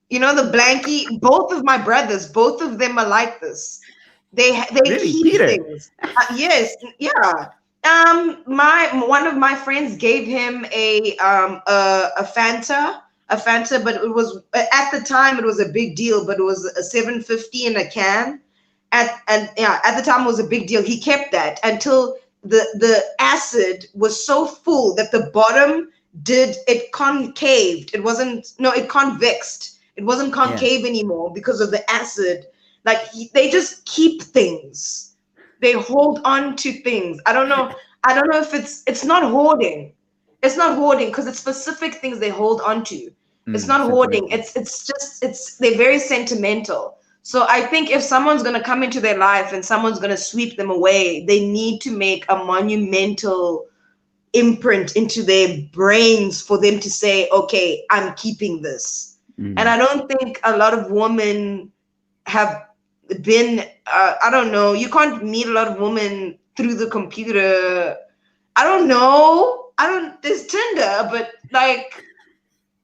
the blankie. Both of my brothers, both of them are like this. They really? Keep Peter? Things. Yes, yeah. One of my friends gave him a Fanta, but it was, at the time it was a big deal, but it was a 750 in a can. At the time it was a big deal. He kept that until the acid was so full that the bottom concaved. It convexed. It wasn't concave anymore because of the acid. Like, they just keep things. They hold on to things. I don't know if it's not hoarding. It's not hoarding because it's specific things they hold on to. It's not hoarding. Sentimental. It's they're very sentimental. So I think if someone's gonna come into their life and someone's gonna sweep them away, they need to make a monumental imprint into their brains for them to say, okay, I'm keeping this. And I don't think a lot of women have been, I don't know, you can't meet a lot of women through the computer. I don't know. There's Tinder, but like,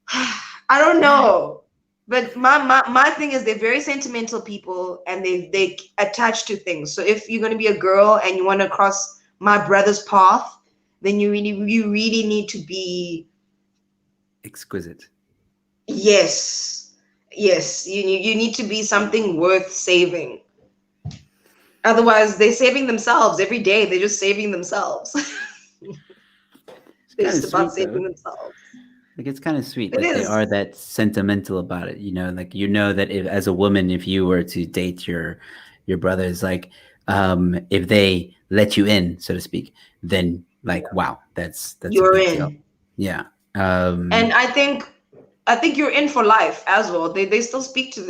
I don't know. But my thing is they're very sentimental people and they attach to things. So if you're gonna be a girl and you want to cross my brother's path, then you really need to be exquisite. Yes. You need to be something worth saving. Otherwise, they're saving themselves every day. They're just saving themselves. They're just about saving themselves. Like it's kind of sweet It that they is. are that sentimental about it. You know, like that if as a woman, if you were to date your brothers, like if they let you in, so to speak, then like wow, that's a You're big deal. in. Yeah. And I think you're in for life as well. They still speak to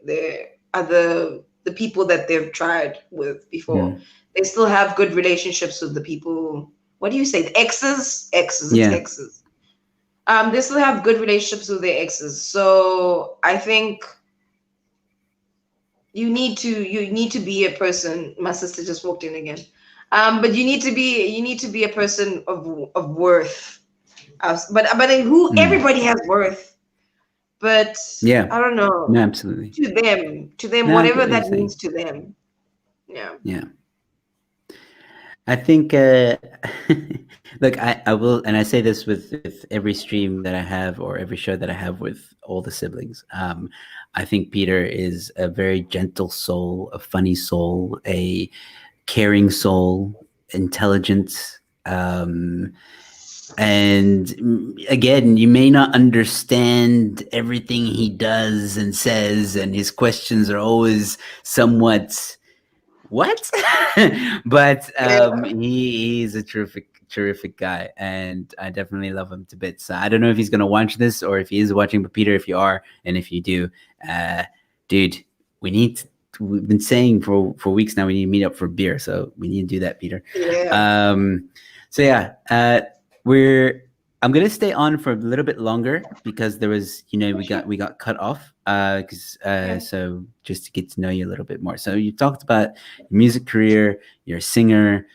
their other the people that they've tried with before. They still have good relationships with the people. What do you say? The exes? Exes. It's Yeah. exes. They still have good relationships with their exes. So I think you need to be a person. My sister just walked in again. But you need to be a person of worth. But everybody has worth. But Yeah. I don't know. No, absolutely. To them, No, I get whatever what you're that saying. means to them. Yeah. Yeah. I think, look, I will, and I say this with every stream that I have or every show that I have with all the siblings. I think Peter is a very gentle soul, a funny soul, a caring soul, intelligent. And again, you may not understand everything he does and says, and his questions are always somewhat what? But he's a terrific guy, and I definitely love him to bits. I don't know if he's gonna watch this or if he is watching, but Peter, if you are, and if you do, dude, we've been saying for weeks now we need to meet up for beer, so we need to do that, Peter. Yeah. So yeah, I'm gonna stay on for a little bit longer because there was, we got cut off. So just to get to know you a little bit more. So you talked about your music career, you're a singer.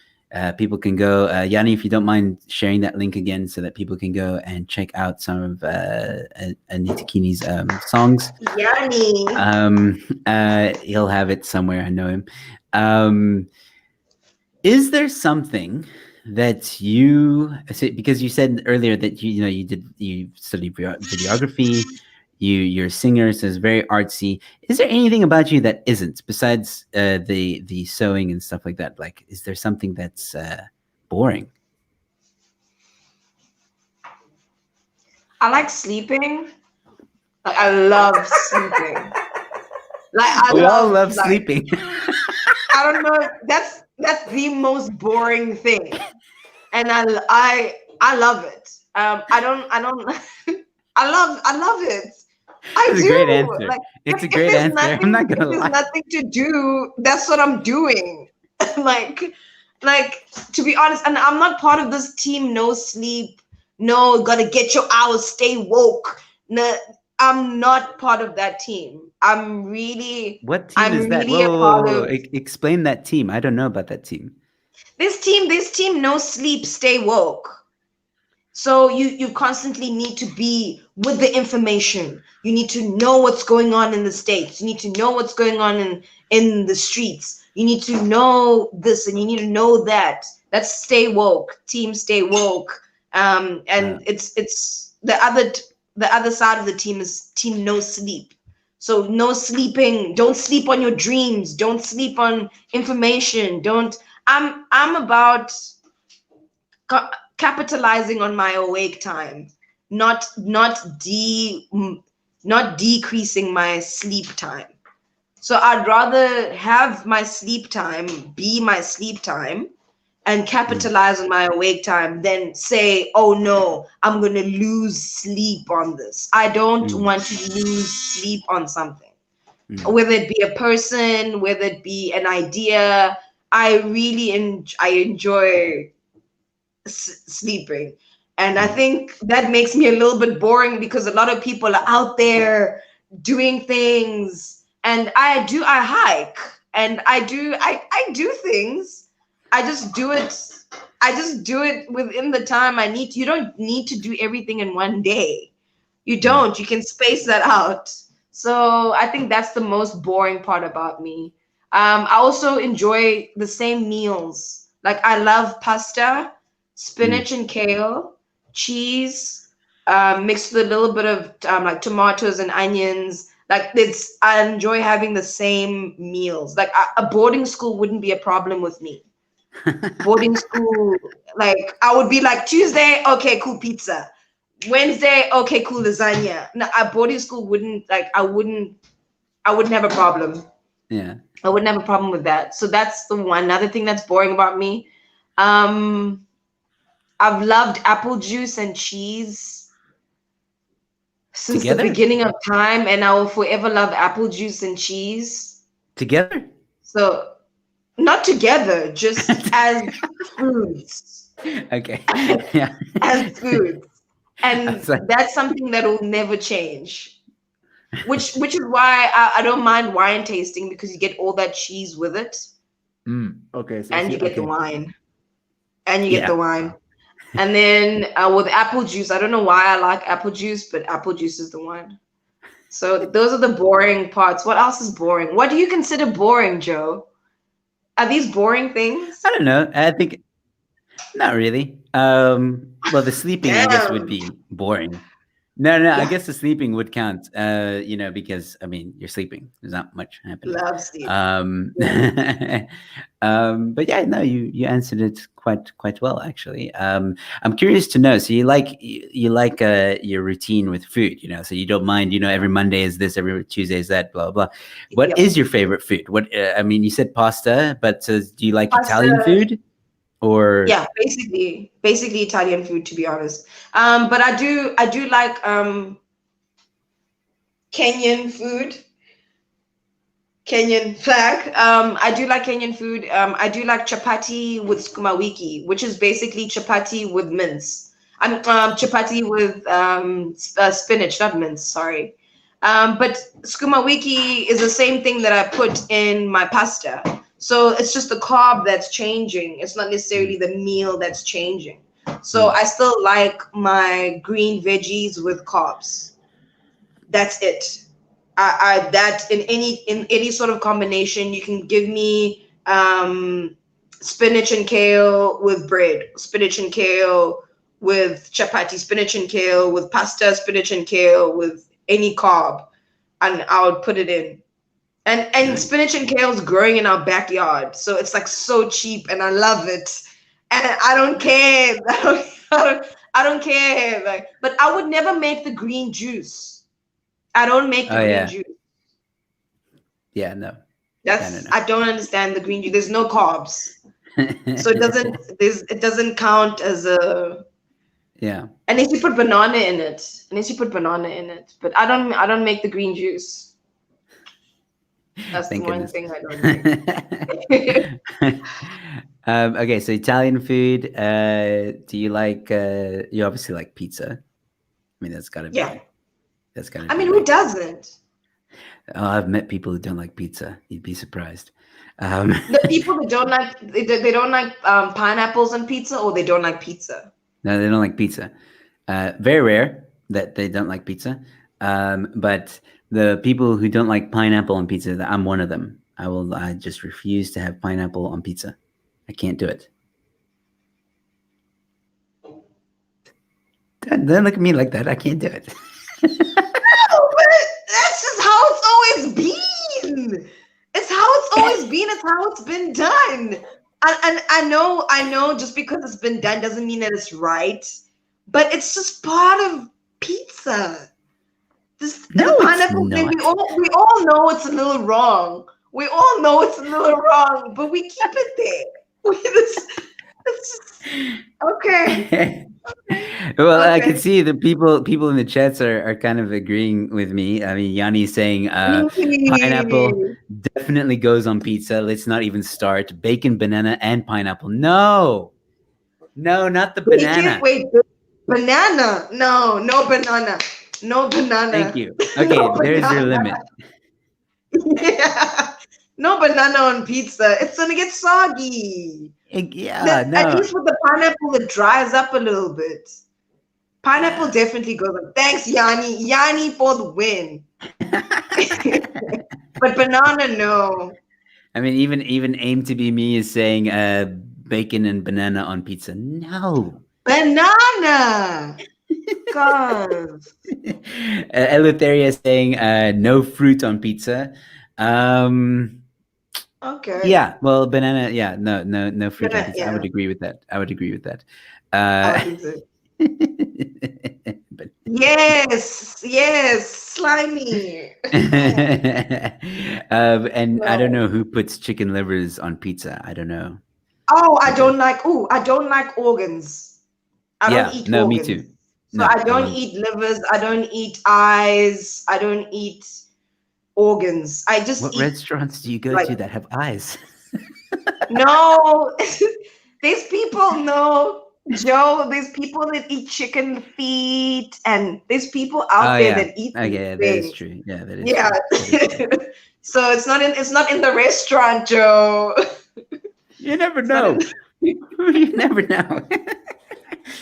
People can go, Yanni, if you don't mind sharing that link again, so that people can go and check out some of Anitakinyi's songs. Yanni. He'll have it somewhere. I know him. Is there something that you say, because you said earlier that you studied videography, you're a singer, so it's very artsy. Is there anything about you that isn't, besides the sewing and stuff like that? Like, is there something that's boring? I like sleeping. Like, I love sleeping. Like we all love sleeping. I don't know. That's the most boring thing, and I love it. I don't. I love it. It's a great answer. Like, it's a great answer. I'm not gonna lie. If there's nothing to do, that's what I'm doing. like, to be honest, and I'm not part of this team. No sleep. No, gotta get your hours. Stay woke. No, I'm not part of that team. I'm really. What team is that? Really Whoa. Explain that team. I don't know about that team. This team, no sleep, stay woke. So you constantly need to be with the information. You need to know what's going on in the States. You need to know what's going on in the streets. You need to know this and you need to know that. That's stay woke. Team stay woke. It's the other side of the team is team no sleep. So no sleeping. Don't sleep on your dreams. Don't sleep on information. I'm about capitalizing on my awake time, not decreasing my sleep time. So I'd rather have my sleep time be my sleep time and capitalize on my awake time than say, oh no, I'm going to lose sleep on this. I don't want to lose sleep on something, whether it be a person, whether it be an idea. I really I enjoy sleeping. And I think that makes me a little bit boring because a lot of people are out there doing things, and I hike, and I do things. I just do it within the time I need to. You don't need to do everything in one day. You don't. You can space that out. So I think that's the most boring part about me. I also enjoy the same meals. Like I love pasta, spinach and kale, cheese, mixed with a little bit of like tomatoes and onions. Like I enjoy having the same meals. Like a boarding school wouldn't be a problem with me. Boarding school, like I would be like Tuesday, okay, cool, pizza. Wednesday, okay, cool, lasagna. No, a boarding school wouldn't, like I wouldn't have a problem. Yeah. I wouldn't have a problem with that. So that's the one. Another thing that's boring about me. I've loved apple juice and cheese since Together? the beginning of time, and I will forever love apple juice and cheese. Together? So not together, just as foods. Okay. Yeah. As foods. And like, that's something that will never change. Which is why I don't mind wine tasting, because you get all that cheese with it. Okay. So and you get the wine. And you get the wine. And then with apple juice, I don't know why I like apple juice, but apple juice is the one. So those are the boring parts. What else is boring? What do you consider boring, Joe? Are these boring things? I don't know. I think not really. Well, the sleeping, I guess, would be boring. No, I guess the sleeping would count. Because I mean, you're sleeping. There's not much happening. Love sleep. But yeah, no, you answered it quite well, actually. I'm curious to know. So you like your routine with food, so you don't mind, every Monday is this, every Tuesday is that, blah blah. What is your favorite food? What I mean, you said pasta, but do you like Italian food? Or basically Italian food, to be honest. But I do like Kenyan food. Kenyan flag. I do like Kenyan food. I do like chapati with sukuma wiki, which is basically chapati with mince. Chapati with spinach, not mince. Sorry. But sukuma wiki is the same thing that I put in my pasta. So it's just the carb that's changing. It's not necessarily the meal that's changing. So I still like my green veggies with carbs. That's it. That in any sort of combination, you can give me spinach and kale with bread, spinach and kale with chapati, spinach and kale with pasta, spinach and kale with any carb, and I would put it in. And spinach and kale is growing in our backyard, so it's like so cheap, and I love it. And I don't care. I don't care. Like, but I would never make the green juice. I don't make the green juice. Yeah, no. I don't understand the green juice. There's no carbs, so it doesn't count as a. Yeah. Unless you put banana in it. But I don't make the green juice. That's the one thing I don't make. Okay, so Italian food. Do you like? You obviously like pizza. I mean, that's gotta be. Yeah. That's gotta. I mean, who doesn't? Oh, I've met people who don't like pizza. You'd be surprised. The people that don't like they don't like pineapples on pizza, or they don't like pizza. No, they don't like pizza. Very rare that they don't like pizza. But the people who don't like pineapple on pizza, I'm one of them. I just refuse to have pineapple on pizza. I can't do it. Don't look at me like that. I can't do it. No, but that's just how it's always been. It's how it's always been. It's how it's been done. And I know just because it's been done doesn't mean that it's right. But it's just part of pizza. The pineapple thing, we all know it's a little wrong. We all know it's a little wrong, but we keep it there. Okay. Well, I can Okay. see the people in the chats are kind of agreeing with me. I mean, Yanni's saying pineapple Yee. definitely goes on pizza. Let's not even start. Bacon, banana, and pineapple. No, no, not the Bacon, banana. wait, banana. No, no banana. No Thank banana. you. Okay, No there's your banana. limit. Yeah. No banana on pizza. It's gonna get soggy. Yeah, At no. least with the pineapple, it dries up a little bit. Pineapple definitely goes on. Thanks, Yanni. Yanni for the win. But banana, no. I mean, even aim to be me is saying bacon and banana on pizza. No. Banana. God. Eleutheria is saying no fruit on pizza. Okay. Yeah, well, banana. Yeah, no fruit on pizza. I Yeah, would agree with that. I would agree with that. I Uh, would exist. but Yes, slimy. and I don't No. know who puts chicken livers on pizza. I don't know Oh, who does. I don't like organs. I don't Yeah, eat no, me organs. too. So No, I I don't don't. eat livers, I don't eat eyes, I don't eat organs. I just What eat restaurants do you go like to that have eyes? no. There's people, no, Joe, there's people that eat chicken feet, and there's people Oh out there yeah. that eat Okay, these yeah, that is things. true. Yeah, that is Yeah. true. That is true. So it's not in the restaurant, Joe. You never It's not in know. You never know.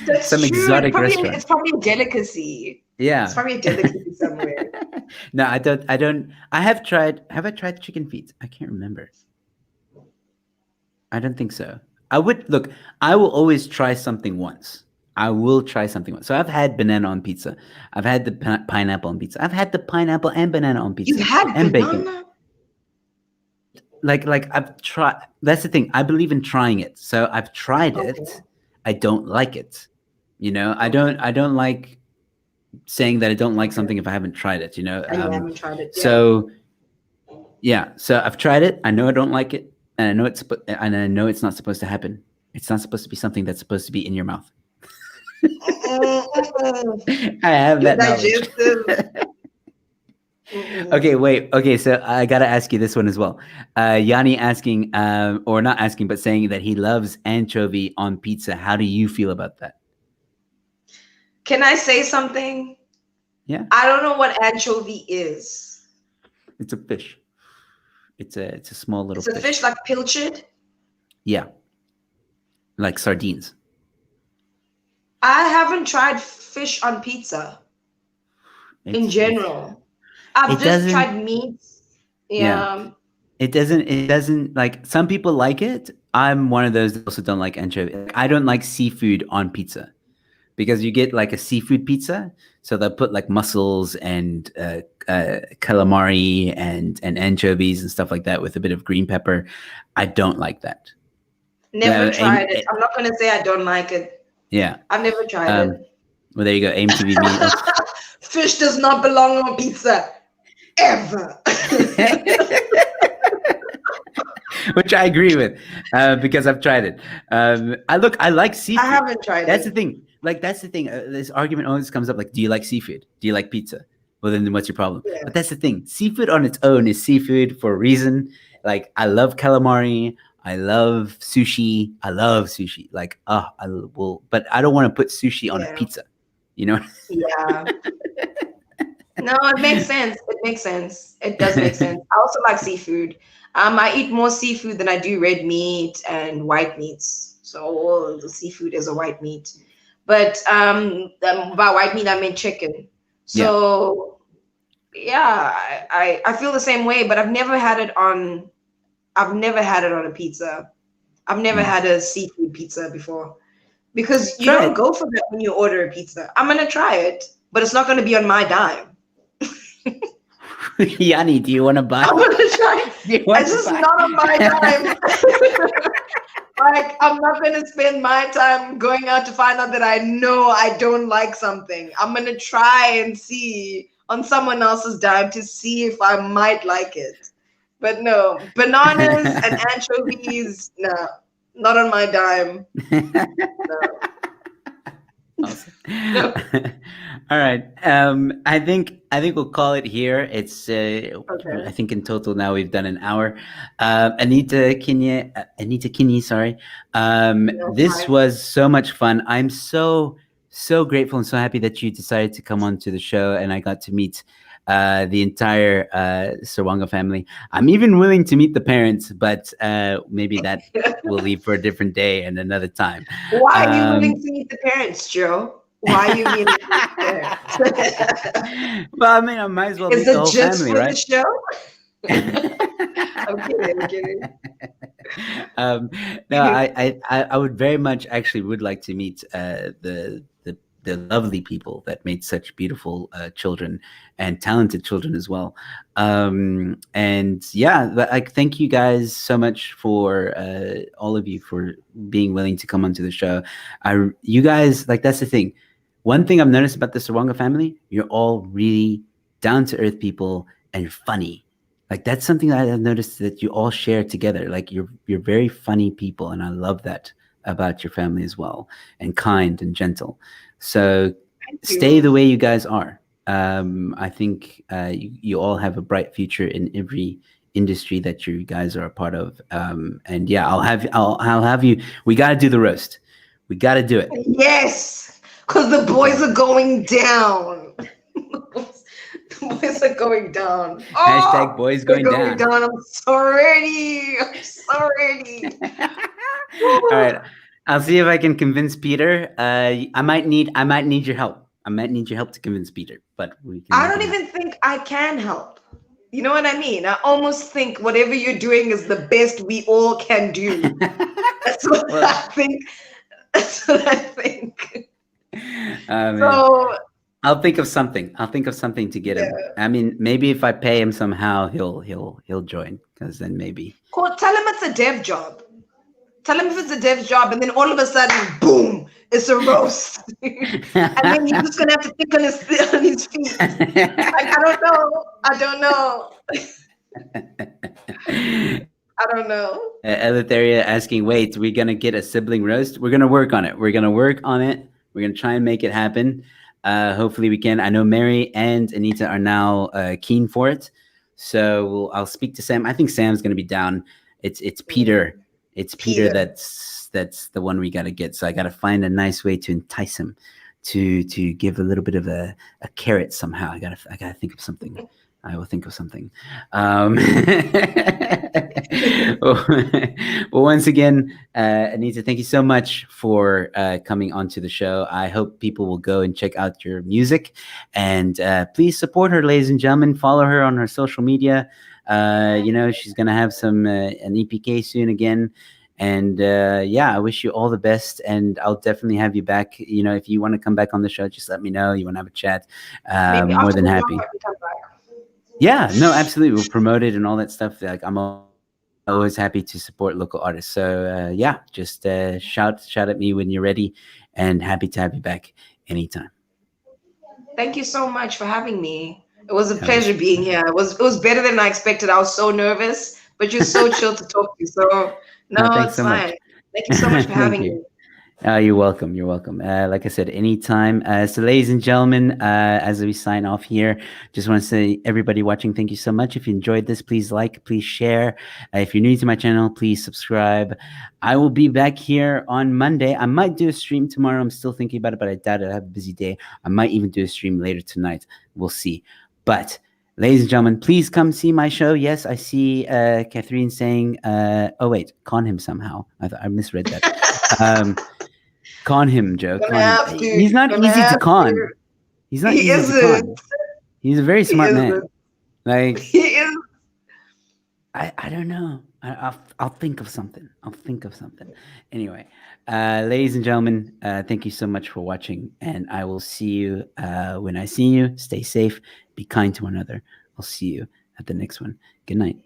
That's Some true. exotic It's restaurant. probably a delicacy. It's Yeah. probably a delicacy somewhere. No, I don't. I don't. I have tried. Have I tried chicken feet? I can't remember. I don't think so. I would look. I will always try something once. I will try something once. So I've had banana on pizza. I've had the pineapple on pizza. I've had the pineapple and banana on You've pizza had and bacon. banana? Like I've tried. That's the thing. I believe in trying it. So I've tried Okay. it. I don't like it. You know, I Okay. don't. I don't like saying that I don't like Okay. something if I haven't tried it. You know. And you haven't tried it. Yeah. So yeah. So I've tried it. I know I don't like it, and I know it's not supposed to happen. It's not supposed to be something that's supposed to be in your mouth. I have Your that knowledge. digestive. Okay, wait. Okay, so I gotta ask you this one as well. Yanni asking, or not asking, but saying that he loves anchovy on pizza. How do you feel about that? Can I say something? Yeah, I don't know what anchovy is. it's a fish. It's a small little It's a fish like pilchard. Yeah, like sardines. I haven't tried fish on pizza in general. I've It just doesn't. tried meats. Yeah. Yeah. It doesn't like some people like it. I'm one of those that also don't like anchovy. Like, I don't like seafood on pizza because you get like a seafood pizza, so they'll put like mussels and calamari and anchovies and stuff like that with a bit of green pepper. I don't like that. Never No, tried it. I'm not gonna say I don't like it. yeah. I've never tried it. Well, there you go. Aim to be me. Fish does not belong on pizza ever. Which I agree with because I've tried it. I like seafood. I haven't tried That's it. the thing. Like that's the thing. This argument always comes up. Like, do you like seafood? Do you like pizza? Well, then what's your problem? Yeah. But that's the thing. Seafood on its own is seafood for a reason. Like I love calamari. I love sushi. I love sushi. Like I will, but I don't want to put sushi on a pizza. You know? Yeah. No, it makes sense. It makes sense. It does make sense. I also like seafood. I eat more seafood than I do red meat and white meats. So all the seafood is a white meat. But by white meat I mean chicken. So yeah, I feel the same way, but I've never had it on a pizza. I've never had a seafood pizza before. Because you don't go for that when you order a pizza. I'm gonna try it, but it's not gonna be on my dime. Yanni, do you want to buy? I'm gonna try. It's just not on my dime. Like I'm not gonna spend my time going out to find out that I know I don't like something. I'm gonna try and see on someone else's dime to see if I might like it. But no, bananas and anchovies, no, Not on my dime. Awesome. No. All right. I think we'll call it here. It's I Okay. think in total now we've done an hour. Anita Kinyi, sorry. That's This fine. was so much fun. I'm so grateful and so happy that you decided to come on to the show, and I got to meet the entire Sserwanga family. I'm even willing to meet the parents, but maybe that we'll leave for a different day and another time. Why are you willing Um, to meet the parents, Joe? Why are you willing to meet the parents? well, I mean, I might as well Is meet the it whole just family, for the right? show? I'm kidding. I'm kidding. um, no, I would very much actually would like to meet the lovely people that made such beautiful children and talented children as well. And yeah, thank you guys so much for all of you for being willing to come onto the show. You guys, like, that's the thing. One thing I've noticed about the Sserwanga family, you're all really down to earth people and you're funny. Like, that's something that I've noticed that you all share together. Like, you're very funny people, and I love that about your family as well, and kind and gentle. So Thank stay you. the way you guys are. I think you all have a bright future in every industry that you guys are a part of. And yeah, I'll have you. We got to do the roast. We got to do it. Yes, because the We boys gotta are do it. going down. The boys are going down. Oh, Hashtag boys they're going going down. down. I'm so ready. I'm so ready. All Woo. right. I'll see if I can convince Peter. I might need your help. I might need your help to convince Peter, but we can I make it don't happen. even think I can help. You know what I mean? I almost think whatever you're doing is the best we all can do. That's what I Well, think. That's what I think. man, So I'll think of something. I'll think of something to get him. yeah. I mean, maybe if I pay him somehow, he'll join. Because then maybe. Cool. Tell him it's a dev job. Tell him if it's a dev job, and then all of a sudden, boom, it's a roast. And then he's just gonna have to think on his feet. I don't know. I don't know. I don't know. Eleutheria asking, wait, we're gonna get a sibling roast? We're gonna work on it. We're gonna work on it. We're gonna try and make it happen. Hopefully we can. I know Mary and Anita are now keen for it, so I'll speak to Sam. I think Sam's gonna be down. It's Peter. It's Peter Peter. that's the one we gotta get. So I gotta find a nice way to entice him to give a little bit of a carrot somehow. I gotta think of something. I will think of something. Well, once again, Anita, thank you so much for coming onto the show. I hope people will go and check out your music, and please support her, ladies and gentlemen. Follow her on her social media. She's gonna have an EPK soon again. And yeah, I wish you all the best, and I'll definitely have you back. If you want to come back on the show, just let me know. You want to have a chat? Maybe More after than the happy. summer, I can come back. Yeah, no, absolutely. We'll promote it and all that stuff. Like, I'm always happy to support local artists. So yeah, just shout at me when you're ready, and happy to have you back anytime. Thank you so much for having me. It was a No, pleasure being here. It was better than I expected. I was so nervous, but you're so chill to talk to. So no, no, thanks it's so much. fine. Thank you so much for Thank having you. me. You're welcome. You're welcome. Like I said, anytime. So, ladies and gentlemen, as we sign off here, just want to say, everybody watching, thank you so much. If you enjoyed this, please like, please share. If you're new to my channel, please subscribe. I will be back here on Monday. I might do a stream tomorrow. I'm still thinking about it, but I doubt it. I have a busy day. I might even do a stream later tonight. We'll see. But ladies and gentlemen, please come see my show. Yes, I see Catherine saying, oh, wait, con him somehow. I misread that. Con him, Joe. Gonna Con him. have to. He's not Gonna easy to have to. con. He's not He easy to con. isn't. He's a very He smart man. isn't. Like, He is. I don't know. I'll think of something. I'll think of something. Anyway, ladies and gentlemen, thank you so much for watching, and I will see you when I see you. Stay safe. Be kind to one another. I'll see you at the next one. Good night.